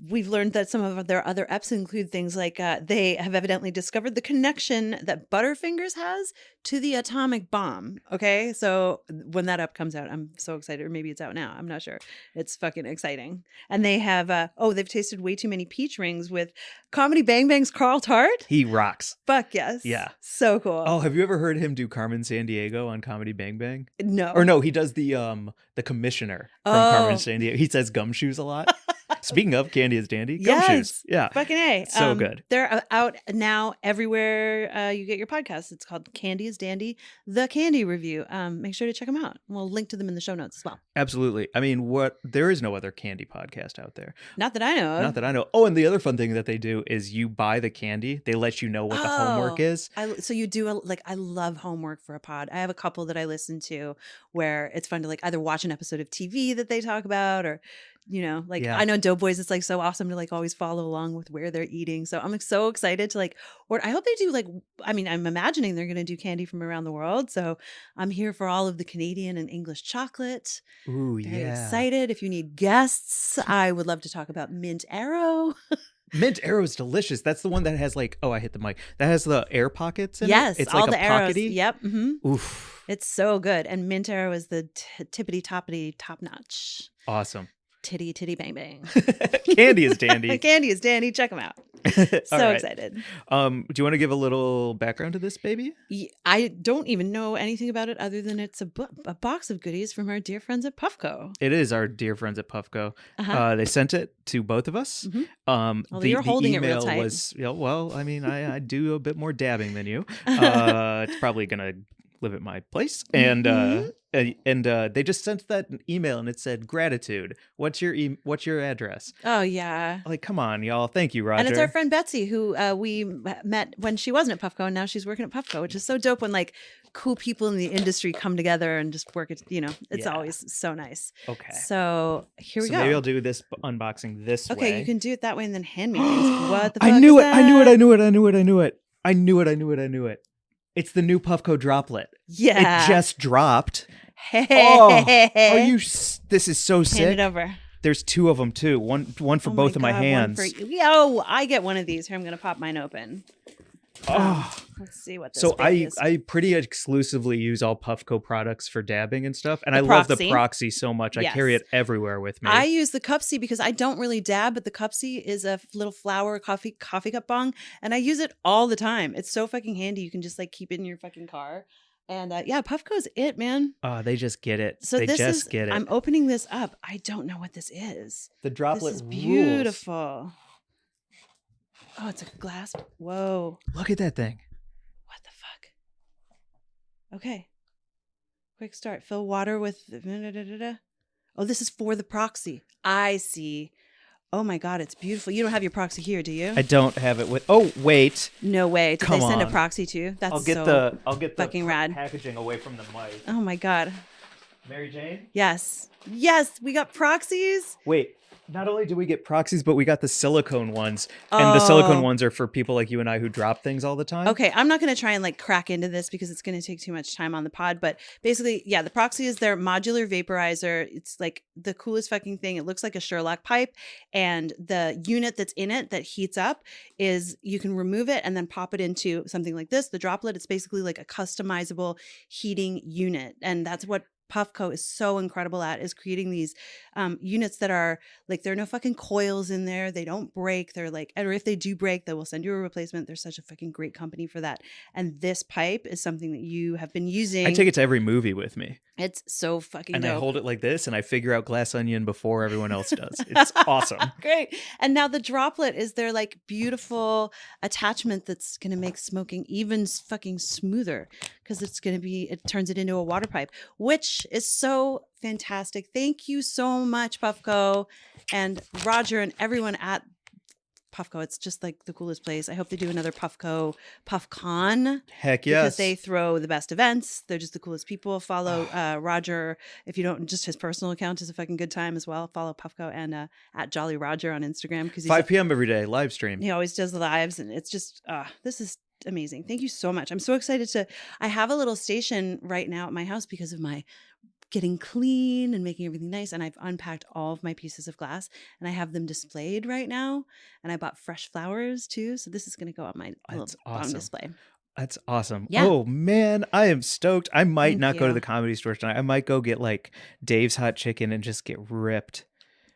We've learned that some of their other eps include things like they have evidently discovered the connection that Butterfingers has to the atomic bomb. Okay, so when that up comes out, I'm so excited. Or maybe it's out now. I'm not sure. It's fucking exciting. And they have they've tasted way too many peach rings with Comedy Bang Bang's Carl Tart. He rocks. Fuck yes. Yeah. So cool. Oh, have you ever heard him do Carmen Sandiego on Comedy Bang Bang? No. Or no, he does the commissioner from Carmen Sandiego. He says gumshoes a lot. Speaking of Candy is Dandy, gumshoes. Yeah. Fucking A. So good. They're out now everywhere you get your podcasts. It's called Candy is Dandy, the Candy Review. Make sure to check them out. We'll link to them in the show notes as well. Absolutely. I mean, there is no other candy podcast out there. Not that I know of. Not that I know. Oh, and the other fun thing that they do is you buy the candy. They let you know what the homework is. So you do I love homework for a pod. I have a couple that I listen to where it's fun to like either watch an episode of TV that they talk about or I know Doughboys, it's like so awesome to like always follow along with where they're eating. So I'm like so excited to or I hope they do I'm imagining they're going to do candy from around the world. So I'm here for all of the Canadian and English chocolate. Ooh, Very yeah. excited. If you need guests, I would love to talk about Mint Arrow. Mint Arrow is delicious. That's the one that has I hit the mic. That has the air pockets in Yes, it. It's all like the a arrows. pockety. Yep. Mm-hmm. Oof. It's so good. And Mint Arrow is the tippity toppity top notch. Awesome. Titty bang bang. Candy is Dandy. Candy is Dandy. Check them out. So excited. Do you want to give a little background to this baby? I don't even know anything about it other than it's a box of goodies from our dear friends at Puffco. It is our dear friends at Puffco. They sent it to both of us. Mm-hmm. You're holding it real tight. Was, I do a bit more dabbing than you. It's probably gonna live at my place, and they just sent that email and it said gratitude. What's your address? Oh yeah, like come on y'all. Thank you, Roger. And it's our friend Betsy who we met when she wasn't at Puffco and now she's working at Puffco, which is so dope when cool people in the industry come together and just work it. It's always so nice. Okay, so here we go. Maybe I'll do this unboxing this way. Okay, you can do it that way and then hand me things. What the fuck I knew it. I knew it. It's the new Puffco droplet. Yeah. It just dropped. Hey. Are you? This is so sick. Hand it over. There's two of them too. One for both of my hands. I get one of these. Here, I'm going to pop mine open. Let's see what this is. I pretty exclusively use all Puffco products for dabbing and stuff. And I love the Proxy so much. Yes. I carry it everywhere with me. I use the Cupsy because I don't really dab, but the Cupsy is a little flower coffee cup bong. And I use it all the time. It's so fucking handy. You can just keep it in your fucking car. And Puffco's it, man. They just get it. So they just get it. I'm opening this up. I don't know what this is. The droplet This is beautiful. Oh, it's a glass. Whoa. Look at that thing. What the fuck? Okay. Quick start. Fill water with... Oh, this is for the Proxy. I see. Oh my God, it's beautiful. You don't have your Proxy here, do you? I don't have it with... Oh, wait. No way. Did they send a Proxy to you? That's I'll get the fucking rad. packaging away from the mic. Oh my God. Mary Jane? Yes. Yes, we got proxies. Wait, not only do we get proxies, but we got the silicone ones. And the silicone Oh. ones are for people like you and I who drop things all the time. Okay, I'm not going to try and like crack into this because it's going to take too much time on the pod. But basically, yeah, the proxy is their modular vaporizer. It's like the coolest fucking thing. It looks like a Sherlock pipe. And the unit that's in it that heats up is you can remove it and then pop it into something like this. The droplet, it's basically like a customizable heating unit. And that's what Puffco is so incredible at, is creating these units that are like, there are no fucking coils in there. They don't break. They're like, or if they do break, they will send you a replacement. They're such a fucking great company for that. And this pipe is something that you have been using. I take it to every movie with me. It's so fucking And dope. I hold it like this and I figure out Glass Onion before everyone else does. It's awesome. Great. And now the droplet is their like beautiful attachment that's going to make smoking even fucking smoother, because it's going to be, it turns it into a water pipe, which is so fantastic. Thank you so much, Puffco and Roger and everyone at Puffco. It's just like the coolest place. I hope they do another Puffco PuffCon. Heck yes. Because they throw the best events. They're just the coolest people. Follow Roger. If you don't, just his personal account is a fucking good time as well. Follow Puffco and at Jolly Roger on Instagram, because 5 p.m. every day, live stream. He always does the lives, and it's just this is amazing. Thank you so much. I'm so excited to. I have a little station right now at my house because of my getting clean and making everything nice, and I've unpacked all of my pieces of glass and I have them displayed right now, and I bought fresh flowers too, so this is going to go on my little bottom display. That's awesome. Yeah. Oh man, I am stoked. I might Thank not go you. to the Comedy Store tonight. I might go get like Dave's Hot Chicken and just get ripped,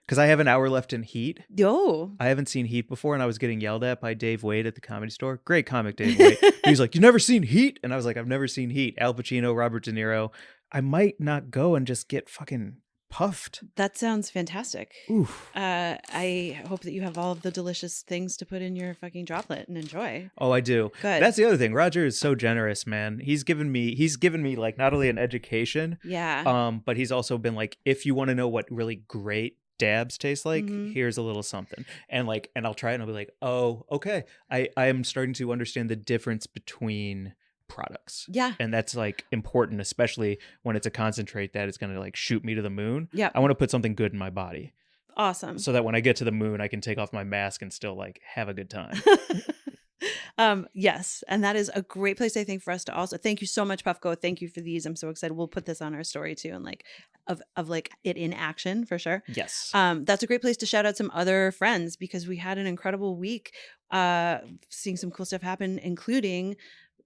because I have an hour left in Heat. Yo, I haven't seen Heat before, and I was getting yelled at by Dave Wade at the Comedy Store. Great comic, Dave Wade. He was like, "You never seen Heat?" And I was like, "I've never seen Heat." Al Pacino, Robert De Niro. I might not go and just get fucking puffed. that sounds fantastic. Oof. I hope that you have all of the delicious things to put in your fucking droplet and enjoy. Oh, I do. Good. That's the other thing. Roger is so generous, man. He's given me like not only an education, Yeah. but he's also been like, if you want to know what really great dabs taste like, Mhm. here's a little something. And I'll try it and I'll be like, oh, okay. I am starting to understand the difference between products. Yeah. And that's like important, especially when it's a concentrate that is going to like shoot me to the moon. Yeah. I want to put something good in my body Awesome. so that when I get to the moon, I can take off my mask and still like have a good time. Yes, and that is a great place, I think, for us to also thank you so much, Puffco. Thank you for these. I'm so excited. We'll put this on our story too, and like of like it in action for sure. Yes. That's a great place to shout out some other friends, because we had an incredible week seeing some cool stuff happen, including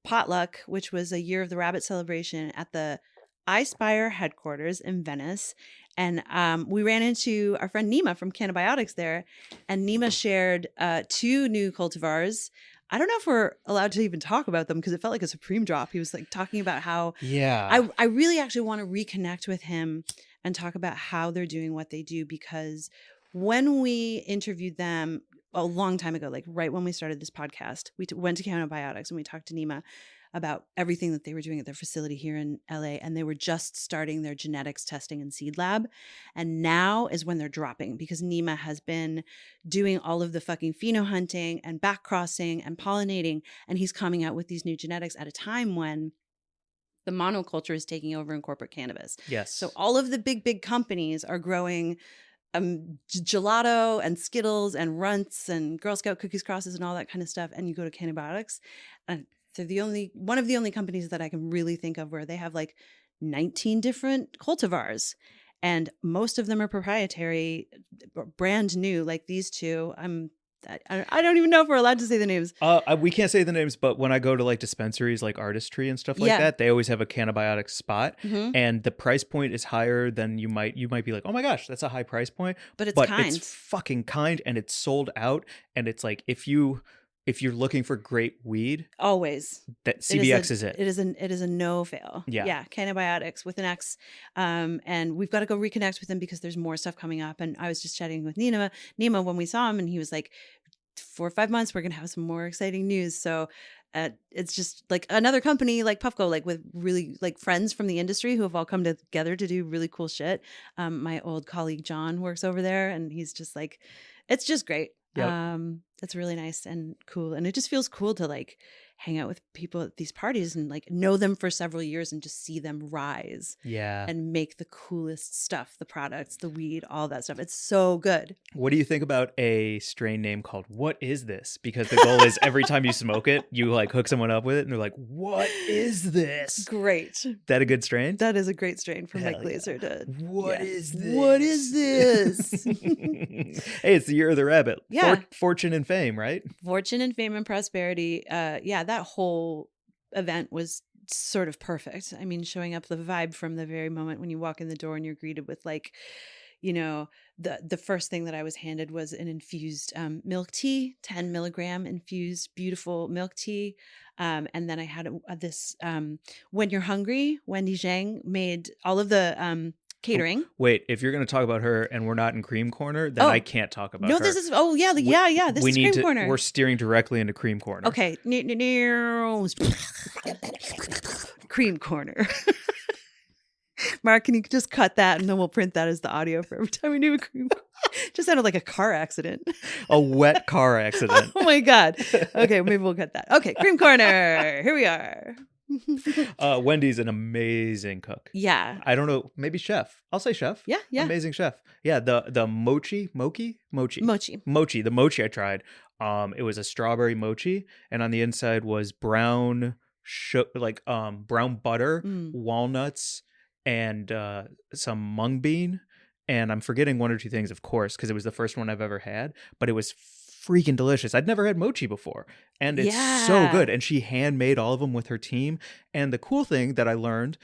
Potluck, which was a Year of the Rabbit celebration at the iSpire headquarters in Venice. And we ran into our friend Nima from Cannabiotics there, and Nima shared 2 new cultivars. I don't know if we're allowed to even talk about them because it felt like a Supreme drop. He was like talking about how I really actually want to reconnect with him and talk about how they're doing what they do, because when we interviewed them a long time ago, like right when we started this podcast, we went to Cannabiotics and we talked to Nima about everything that they were doing at their facility here in LA. And they were just starting their genetics testing and seed lab. And now is when they're dropping, because Nima has been doing all of the fucking pheno hunting and back crossing and pollinating. And he's coming out with these new genetics at a time when the monoculture is taking over in corporate cannabis. Yes. So all of the big companies are growing gelato and Skittles and Runts and Girl Scout cookies crosses and all that kind of stuff. And you go to Cannabiotics, and they're one of the only companies that I can really think of where they have like 19 different cultivars, and most of them are proprietary, brand new, like these 2. I don't even know if we're allowed to say the names. We can't say the names, but when I go to like dispensaries like Artistry and stuff like that, they always have a Cannabiotic spot, and the price point is higher than you might be like, oh my gosh, that's a high price point. But it's kind. It's fucking kind, and it's sold out, and it's like if you're looking for great weed, always that CBX is it. It is a no fail. Yeah. Cannabiotics with an X. And we've got to go reconnect with him because there's more stuff coming up. And I was just chatting with Nima when we saw him, and he was like, 4 or 5 months, we're going to have some more exciting news. So it's just like another company like Puffco, like with really like friends from the industry who have all come together to do really cool shit. My old colleague John works over there, and he's just like, it's just great. Yep. It's really nice and cool. And it just feels cool to like hang out with people at these parties and like know them for several years and just see them rise Yeah. and make the coolest stuff, the products, the weed, all that stuff. It's so good. What do you think about a strain name called What Is This? Because the goal is every time you smoke it, you like hook someone up with it and they're like, what is this? Great. That a good strain? That is a great strain for Mike Hell yeah. Glazer to. What is this? What is this? Hey, it's the year of the rabbit. Yeah. Fortune and fame, right? Fortune and fame and prosperity. Yeah, that whole event was sort of perfect. I mean, showing up the vibe from the very moment when you walk in the door and you're greeted with like, you know, the first thing that I was handed was an infused milk tea, 10 milligram infused, beautiful milk tea. And then I had this When You're Hungry, Wendy Zhang made all of the catering. Wait, if you're going to talk about her and we're not in Cream Corner, then I can't talk about her. No, this is, this is Cream Corner. We're steering directly into Cream Corner. Okay. Cream Corner. Mark, can you just cut that and then we'll print that as the audio for every time we do a cream? Just sounded like a car accident. A wet car accident. Oh my God. Okay, maybe we'll cut that. Okay, Cream Corner. Here we are. Wendy's an amazing cook. Yeah. I don't know, maybe chef. I'll say chef. Yeah. Amazing chef. Yeah, the mochi. The mochi I tried. It was a strawberry mochi, and on the inside was brown butter, walnuts, and some mung bean. And I'm forgetting one or two things, of course, because it was the first one I've ever had, but it was freaking delicious. I'd never had mochi before, and it's so good. And she handmade all of them with her team. And the cool thing that I learned,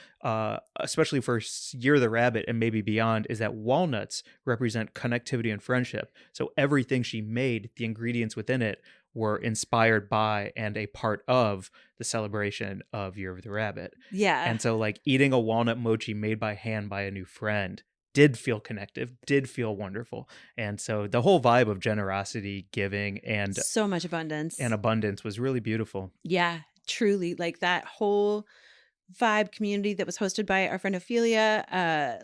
especially for Year of the Rabbit and maybe beyond, is that walnuts represent connectivity and friendship. So everything she made, the ingredients within it, were inspired by and a part of the celebration of Year of the Rabbit. Yeah. And so like eating a walnut mochi made by hand by a new friend did feel connective, did feel wonderful. And so the whole vibe of generosity, giving, and so much abundance. And abundance was really beautiful. Yeah, truly. Like that whole vibe community that was hosted by our friend Ophelia,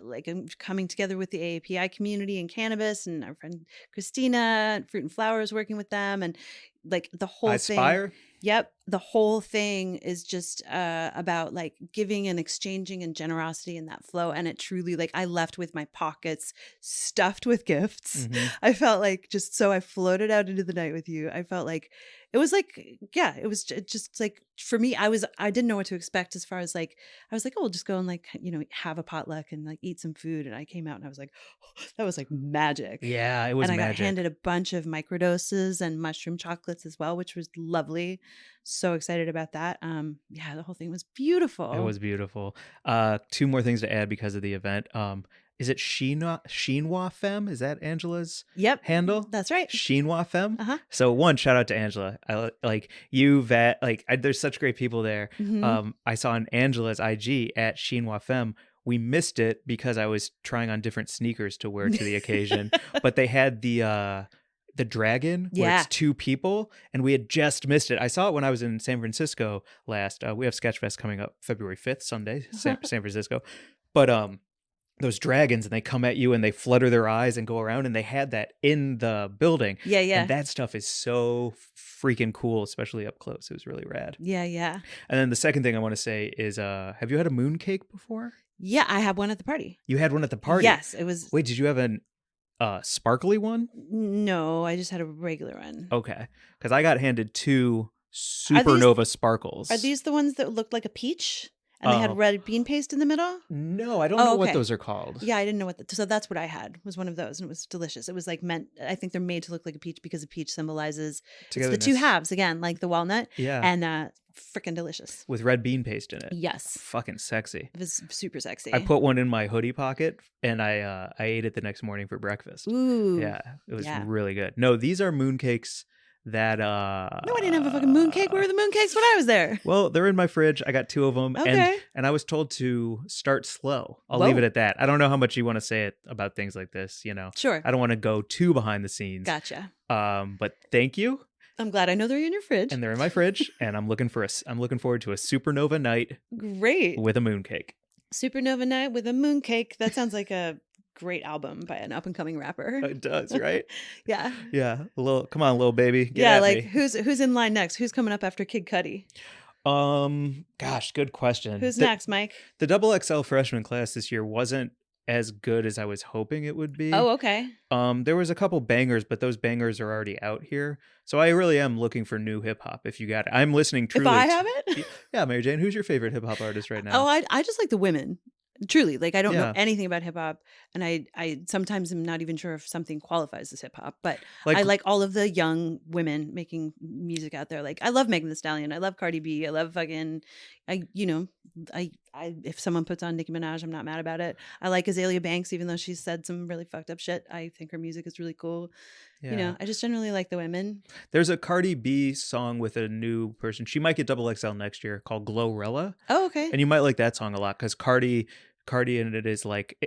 coming together with the AAPI community and cannabis, and our friend Christina, Fruit and Flowers, working with them, and like the whole Aspire? thing. Yep. The whole thing is just about like giving and exchanging and generosity and that flow. And it truly, like, I left with my pockets stuffed with gifts. Mm-hmm. I felt like I floated out into the night with you. I felt like it was like, yeah, it was just like, for me, I didn't know what to expect as far as like, I was like, oh, we'll just go and like, have a potluck and like eat some food. And I came out and I was like, oh, that was like magic. Yeah, it was magic. And I got handed a bunch of microdoses and mushroom chocolates as well, which was lovely. So excited about that. Yeah, the whole thing was beautiful. It was beautiful. Two more things to add because of the event. Is it Chinois Femme? Is that Angela's handle? That's right. Chinois Femme. Uh-huh. So one, shout out to Angela. I like you. There's such great people there. Mm-hmm. I saw on Angela's IG at Chinois Femme. We missed it because I was trying on different sneakers to wear to the occasion, but they had the dragon where it's two people, and we had just missed it. I saw it when I was in San Francisco last. We have Sketchfest coming up February 5th, Sunday, San Francisco. But those dragons, and they come at you and they flutter their eyes and go around, and they had that in the building. Yeah. And that stuff is so freaking cool, especially up close. It was really rad. Yeah. And then the second thing I want to say is, have you had a mooncake before? Yeah, I had one at the party. You had one at the party? Yes, it was. Wait, did you have an sparkly one? No, I just had a regular one. Okay, because I got handed two supernova sparkles. Are these the ones that looked like a peach and they had red bean paste in the middle? No, I don't know what those are called. Yeah, I didn't know so that's what I had, was one of those, and it was delicious. It was like I think they're made to look like a peach because a peach symbolizes it's the two halves again, like the walnut. Yeah. And freaking delicious. With red bean paste in it. Yes. Fucking sexy. It was super sexy. I put one in my hoodie pocket and I ate it the next morning for breakfast. Ooh. Yeah, it was really good. No, these are mooncakes that No, I didn't have a fucking mooncake. Where were the mooncakes when I was there? Well, they're in my fridge. I got two of them. Okay. And I was told to start slow. I'll leave it at that. I don't know how much you want to say it about things like this, Sure. I don't want to go too behind the scenes. Gotcha. But thank you. I'm glad I know they're in your fridge. And they're in my fridge, and I'm looking forward to a supernova night. Great. With a mooncake. Supernova night with a mooncake. That sounds like a great album by an up and coming rapper. It does, right? Yeah. Yeah. Come on, little baby. Get Yeah, at like me. who's in line next? Who's coming up after Kid Cudi? Gosh, good question. Who's next, Mike? The double XL freshman class this year wasn't as good as I was hoping it would be. Oh, okay. There was a couple bangers, but those bangers are already out here. So I really am looking for new hip hop. If you got it, I'm listening truly. If I have it, yeah, Mary Jane, who's your favorite hip hop artist right now? Oh, I just like the women. Truly, like I don't know Yeah. anything about hip hop, and I sometimes am not even sure if something qualifies as hip hop. But Like- I like all of the young women making music out there. Like I love Megan Thee Stallion. I love Cardi B. I love fucking, I if someone puts on Nicki Minaj, I'm not mad about it. I like Azalea Banks, even though she's said some really fucked up shit. I think her music is really cool. Yeah. You know, I just generally like the women. There's a Cardi B song with a new person. She might get double XL next year called Glorilla. Oh, okay. And you might like that song a lot because Cardi in it is like,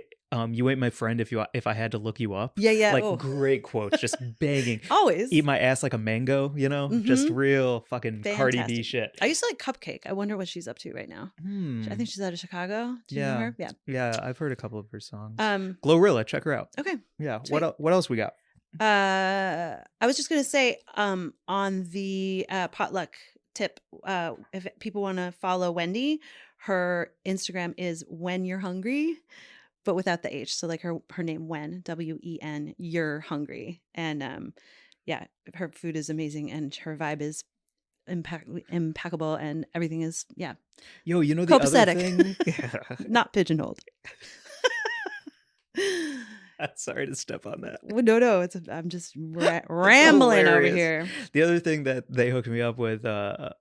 you ain't my friend if I had to look you up. Yeah, yeah. Like oh. great quotes, just banging. Always. Eat my ass like a mango, you know? Just real fucking Cardi B Fantastic. shit. I used to like Cupcake. I wonder what she's up to right now. I think she's out of Chicago. Do you know her? Yeah. Yeah, I've heard a couple of her songs. Um. Glorilla, check her out. Okay. Yeah. Sweet. What else we got? I was just gonna say, on the potluck tip, if people want to follow Wendy, her Instagram is When You're Hungry, but without the H. So like her name Wen, WEN, You're Hungry, and yeah, her food is amazing and her vibe is impeccable and everything is Yo, you know the other copacetic. thing? Not pigeonholed. Sorry to step on that. Well, no, I'm just rambling over hilarious. here. The other thing that they hooked me up with,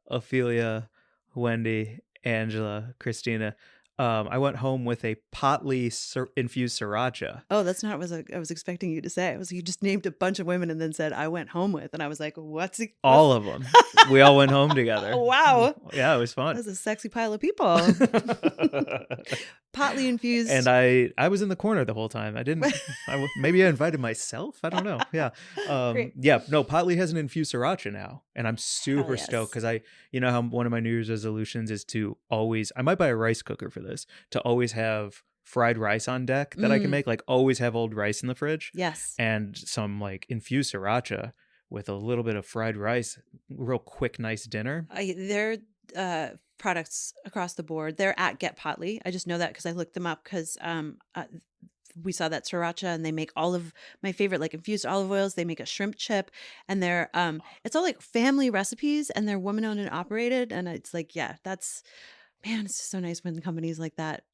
Ophelia, Wendy, Angela, Christina, I went home with a Potluck infused sriracha. Oh, that's not what I was expecting you to say. It was you just named a bunch of women and then said I went home with, and I was like, what's it? All of them. We all went home together. Wow. Yeah, it was fun. That's a sexy pile of people. Potluck infused. And I was in the corner the whole time. Maybe I invited myself. I don't know. Yeah. Great. Yeah. No, Potluck has an infused sriracha now, and I'm super yes. stoked because you know how one of my New Year's resolutions is to always. I might buy a rice cooker for this to always have fried rice on deck that I can make. Like always have old rice in the fridge. Yes. And some like infused sriracha with a little bit of fried rice, real quick, nice dinner. Their products across the board. They're at Get Potluck. I just know that because I looked them up because we saw that sriracha and they make all of my favorite like infused olive oils. They make a shrimp chip and they're it's all like family recipes and they're woman owned and operated. And it's like, yeah, that's man, it's just so nice when companies like that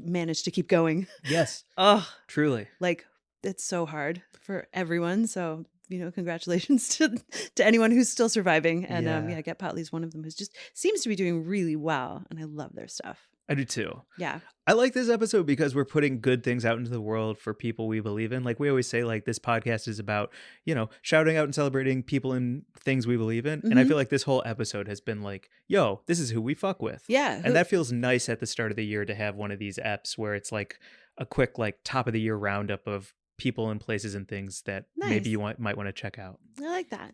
manage to keep going. Yes. Oh, Truly. like it's so hard for everyone. So, you know, congratulations to anyone who's still surviving. And Get Potluck is one of them who's just seems to be doing really well. And I love their stuff. I do too. Yeah. I like this episode because we're putting good things out into the world for people we believe in. Like we always say, like this podcast is about, you know, shouting out and celebrating people and things we believe in. And I feel like this whole episode has been like, yo, this is who we fuck with. Yeah. And that feels nice at the start of the year to have one of these eps where it's like a quick, like top of the year roundup of people and places and things that maybe you might want to check out. I like that.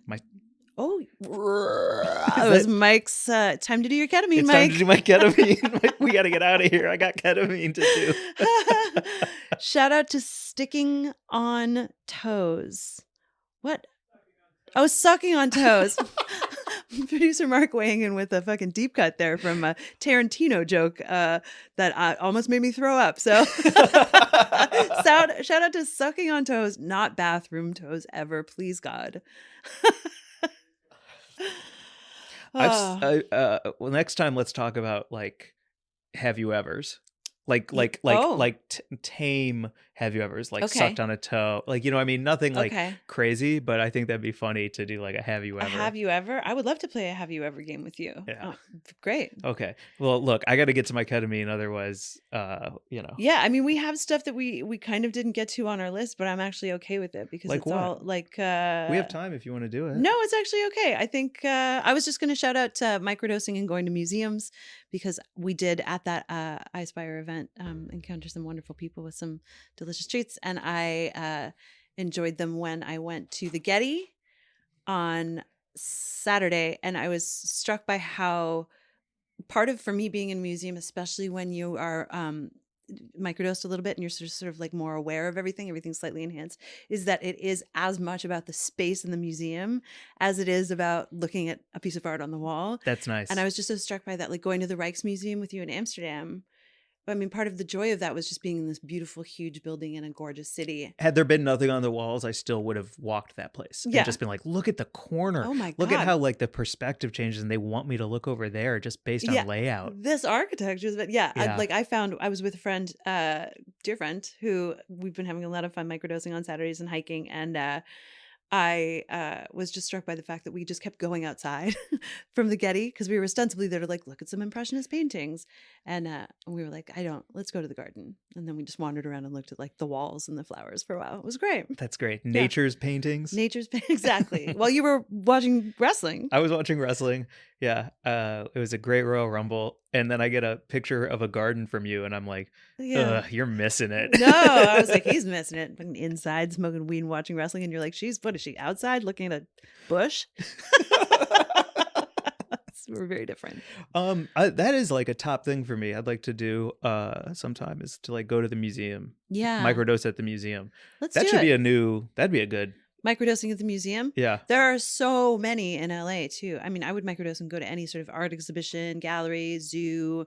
Oh, it was Mike's time to do your ketamine, it's Mike. time to do my ketamine. We got to get out of here. I got ketamine to do. Shout out to Sticking on Toes. What? Oh, Sucking on Toes. Producer Mark weighing in with a fucking deep cut there from a Tarantino joke that almost made me throw up. So shout out to Sucking on Toes, not bathroom toes ever, please God. Well, next time let's talk about like have you ever's like tame have you ever's like sucked on a toe, like, you know what I mean, nothing like crazy, but I think that'd be funny to do like a have you ever. Have you ever? I would love to play a have you ever game with you. Yeah. Oh, great. Okay, well look, I got to get to my ketamine, otherwise you know. Yeah, I mean we have stuff that we kind of didn't get to on our list, but I'm actually okay with it because like it's what? all like we have time if you want to do it. No, it's actually okay. I think I was just going to shout out to microdosing and going to museums because we did at that iSpire event encounter some wonderful people with some delicious treats, and I enjoyed them when I went to the Getty on Saturday, and I was struck by how part of for me being in a museum, especially when you are microdosed a little bit and you're sort of like more aware of everything's slightly enhanced, is that it is as much about the space in the museum as it is about looking at a piece of art on the wall. That's nice. And I was just so struck by that, like going to the Rijksmuseum with you in Amsterdam. I mean, part of the joy of that was just being in this beautiful, huge building in a gorgeous city. Had there been nothing on the walls, I still would have walked that place and just been like, look at the corner. Oh my God. Look at how like the perspective changes and they want me to look over there just based on layout. This architecture, but I was with a friend, dear friend, who we've been having a lot of fun microdosing on Saturdays and hiking. And I was just struck by the fact that we just kept going outside from the Getty because we were ostensibly there to like look at some Impressionist paintings, and we were like, let's go to the garden, and then we just wandered around and looked at like the walls and the flowers for a while. It was great. That's great. Nature's paintings. Exactly. While you were watching wrestling, I was watching wrestling. Yeah, it was a great Royal Rumble, and then I get a picture of a garden from you, and I'm like, ugh, you're missing it. No, I was like, he's missing it. Fucking inside smoking weed and watching wrestling, and you're like, what is she, outside looking at a bush? We're very different. That is like a top thing for me. I'd like to do sometime is to like go to the museum. Yeah, microdose at the museum. That'd be a good microdosing at the museum. Yeah. There are so many in LA too. I mean, I would microdose and go to any sort of art exhibition, gallery, zoo,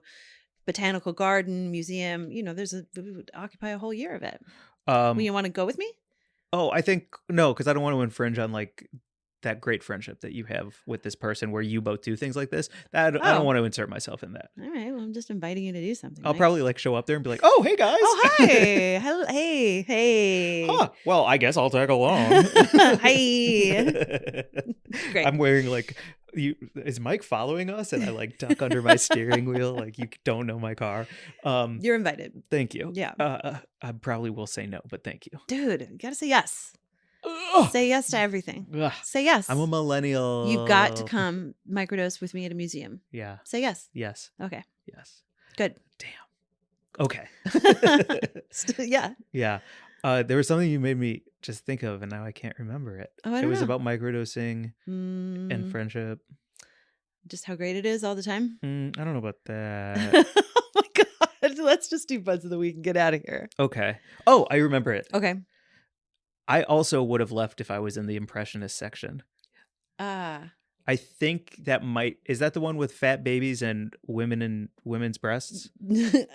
botanical garden, museum. You know, we would occupy a whole year of it. You want to go with me? Oh, I think no, because I don't want to infringe on like that great friendship that you have with this person where you both do things like this. I don't want to insert myself in that. All right. Well, I'm just inviting you to do something. I'll probably like show up there and be like, oh, hey guys. Oh, hi. Hello. Hey. Huh. Well, I guess I'll tag along. Hi. Great. I'm wearing like, is Mike following us? And I like duck under my steering wheel. Like you don't know my car. You're invited. Thank you. Yeah. I probably will say no, but thank you. Dude, you got to say yes. Ugh. Say yes to everything. Ugh. Say yes. I'm a millennial. You've got to come microdose with me at a museum. Yeah. Say yes. Yes. Okay. Yes. Good. Damn. Okay. Yeah. Yeah. There was something you made me just think of, and now I can't remember it. Oh, I don't know. It was about microdosing and friendship. Just how great it is all the time. I don't know about that. Oh my God. Let's just do Buds of the Week and get out of here. Okay. Oh, I remember it. Okay. I also would have left if I was in the Impressionist section. I think is that the one with fat babies and women and women's breasts?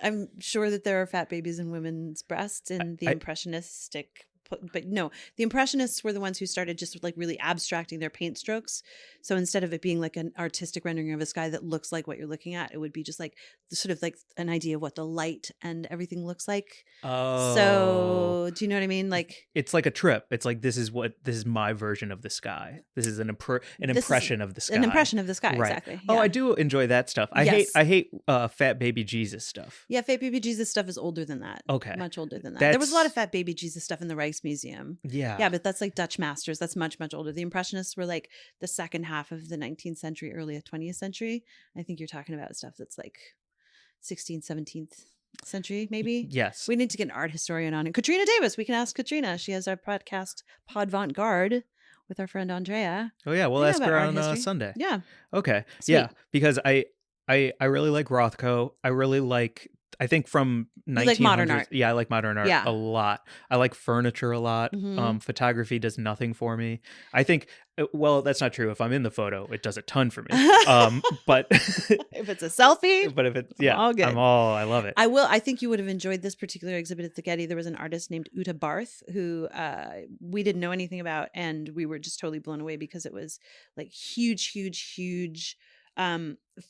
I'm sure that there are fat babies and women's breasts in the impressionistic, but no, the Impressionists were the ones who started just like really abstracting their paint strokes. So instead of it being like an artistic rendering of a sky that looks like what you're looking at, it would be just like sort of like an idea of what the light and everything looks like. Oh, so do you know what I mean? Like it's like a trip. It's like this is my version of the sky. This is an impression of the sky. An impression of the sky, right. Exactly. Oh, yeah. I do enjoy that stuff. I hate fat baby Jesus stuff. Yeah, fat baby Jesus stuff is older than that. Okay, much older than that. There was a lot of fat baby Jesus stuff in the Rijksmuseum. Yeah, but that's like Dutch masters. That's much, much older. The Impressionists were like the second half of the 19th century, early 20th century. I think you're talking about stuff that's like 16th, 17th century, maybe. Yes. We need to get an art historian on it. Katrina Davis. We can ask Katrina. She has our podcast Podvant Garde with our friend Andrea. Oh yeah, we'll ask her on Sunday. Yeah. Okay. Sweet. Yeah, because I really like Rothko. I think from 1900s. Like modern art. Yeah, I like modern art a lot. I like furniture a lot. Mm-hmm. Photography does nothing for me. I think, well, that's not true. If I'm in the photo, it does a ton for me. But if it's a selfie, but if it's all good. I love it. I think you would have enjoyed this particular exhibit at the Getty. There was an artist named Uta Barth who we didn't know anything about, and we were just totally blown away because it was like huge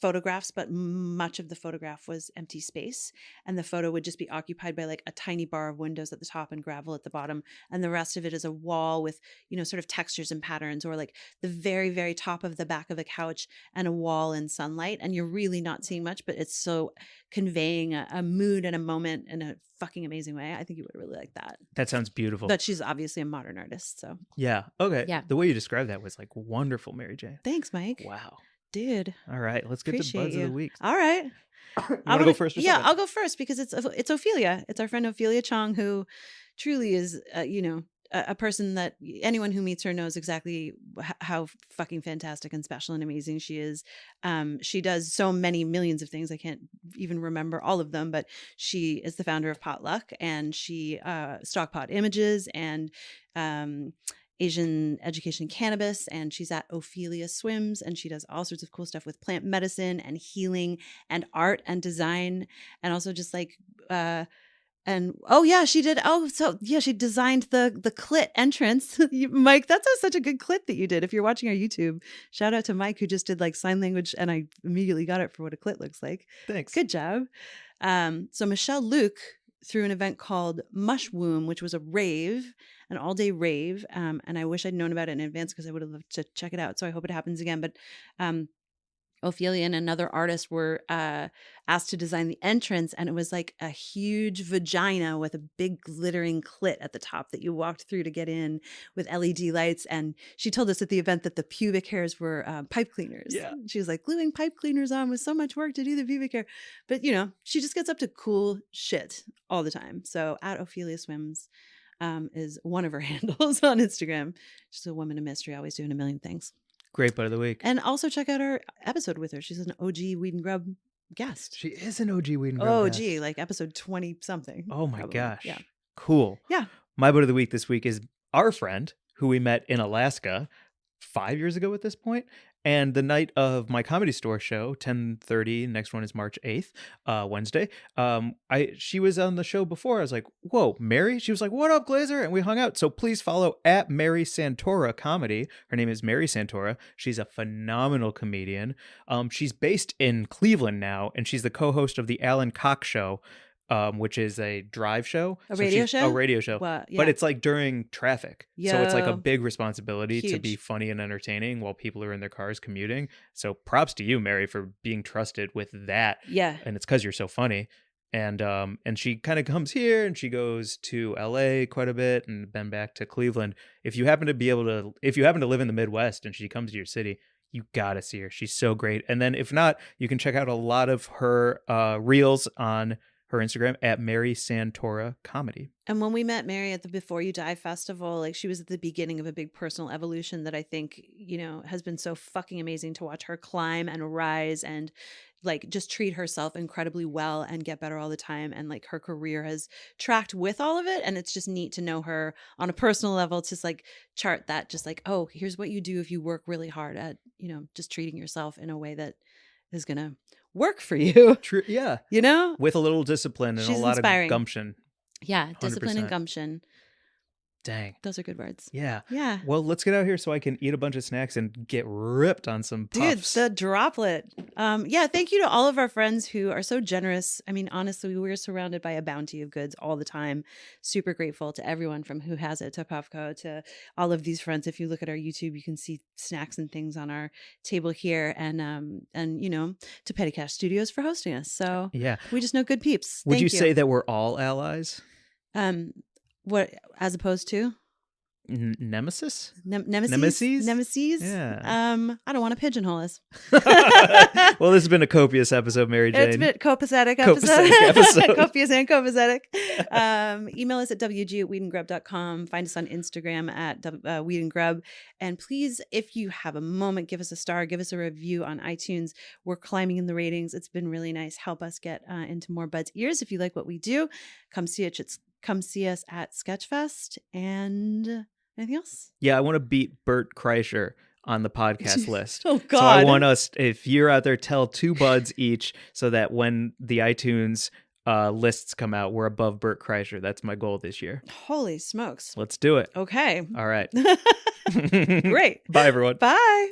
photographs, but much of the photograph was empty space, and the photo would just be occupied by like a tiny bar of windows at the top and gravel at the bottom, and the rest of it is a wall with, you know, sort of textures and patterns, or like the very, very top of the back of a couch and a wall in sunlight, and you're really not seeing much, but it's so conveying a mood and a moment in a fucking amazing way. I think you would really like that. That sounds beautiful. But she's obviously a modern artist, so yeah. Okay. Yeah. The way you described that was like wonderful, Mary J. Thanks, Mike. Wow. Dude. All right, let's get to Buds of the Week. All right. You want to go first? Yeah, I'll go first because it's Ophelia. It's our friend Ophelia Chong, who truly is, a person that anyone who meets her knows exactly how fucking fantastic and special and amazing she is. She does so many millions of things. I can't even remember all of them, but she is the founder of Potluck, and she stockpot images and Asian education and cannabis, and she's at Ophelia Swims, and she does all sorts of cool stuff with plant medicine and healing and art and design, and also just like and oh yeah, she did. Oh, so yeah, she designed the clit entrance. Mike, that's such a good clit that you did. If you're watching our YouTube, shout out to Mike, who just did like sign language, and I immediately got it for what a clit looks like. Thanks. Good job. So Michelle Luke threw an event called Mushwoom, which was a rave, an all-day rave. And I wish I'd known about it in advance because I would have loved to check it out. So I hope it happens again. But Ophelia and another artist were asked to design the entrance, and it was like a huge vagina with a big glittering clit at the top that you walked through to get in with LED lights. And she told us at the event that the pubic hairs were pipe cleaners. Yeah. She was like, gluing pipe cleaners on was so much work to do the pubic hair. But, you know, she just gets up to cool shit all the time. So at Ophelia Swims is one of her handles on Instagram. She's a woman of mystery, always doing a million things. Great butt of the week. And also check out our episode with her. She's an OG Weed and Grub guest. She is an OG Weed and Grub OG, guest. like episode 20 something. Oh my probably. gosh. Yeah. Cool. Yeah. My butt of the week this week is our friend who we met in Alaska 5 years ago at this point. And the night of my Comedy Store show, 10:30, next one is March 8th, Wednesday. She was on the show before. I was like, whoa, Mary? She was like, what up, Glazer? And we hung out. So please follow at Mary Santora Comedy. Her name is Mary Santora. She's a phenomenal comedian. She's based in Cleveland now, and she's the co-host of the Alan Cox Show, which is a drive show. A radio show? A radio show. Well, yeah. But it's like during traffic. So it's like a Yo. big responsibility to be Huge. funny and entertaining while people are in their cars commuting. So props to you, Mary, for being trusted with that. Yeah. And it's because you're so funny. And she kind of comes here and she goes to LA quite a bit and then back to Cleveland. If you happen to live in the Midwest and she comes to your city, you gotta see her. She's so great. And then if not, you can check out a lot of her reels on her Instagram at Mary Santora Comedy. And when we met Mary at the Before You Die festival, like she was at the beginning of a big personal evolution that I think, you know, has been so fucking amazing to watch her climb and rise and like just treat herself incredibly well and get better all the time. And like her career has tracked with all of it. And it's just neat to know her on a personal level, to just like chart that, just like, oh, here's what you do if you work really hard at, you know, just treating yourself in a way that is going to work for you. True. Yeah. You know? With a little discipline and She's a lot inspiring. of gumption. Yeah. Discipline and 100%. gumption. Dang. Those are good words. Yeah. Yeah. Well, let's get out here so I can eat a bunch of snacks and get ripped on some puffs. Dude, the droplet. Yeah, thank you to all of our friends who are so generous. I mean, honestly, we're surrounded by a bounty of goods all the time. Super grateful to everyone from Who Has It to Puffco to all of these friends. If you look at our YouTube, you can see snacks and things on our table here, and you know, to Petty Cash Studios for hosting us. So Yeah. we just know good peeps. Would Thank you say that we're all allies? What as opposed to Nemesis? nemesis? Nemesis? Yeah. I don't want to pigeonhole us. Well, this has been a copious episode, Mary Jane. It's a bit copacetic Copacetic episode. Copious and copacetic. Email us at wg@weedandgrub.com. Find us on Instagram at weedandgrub. And please, if you have a moment, give us a star, give us a review on iTunes. We're climbing in the ratings. It's been really nice. Help us get into more buds' ears. If you like what we do, come see us at Sketchfest. And anything else? Yeah, I want to beat Bert Kreischer on the podcast list. Oh, God. So I want us, if you're out there, tell 2 buds each so that when the iTunes lists come out, we're above Bert Kreischer. That's my goal this year. Holy smokes. Let's do it. Okay. All right. Great. Bye, everyone. Bye.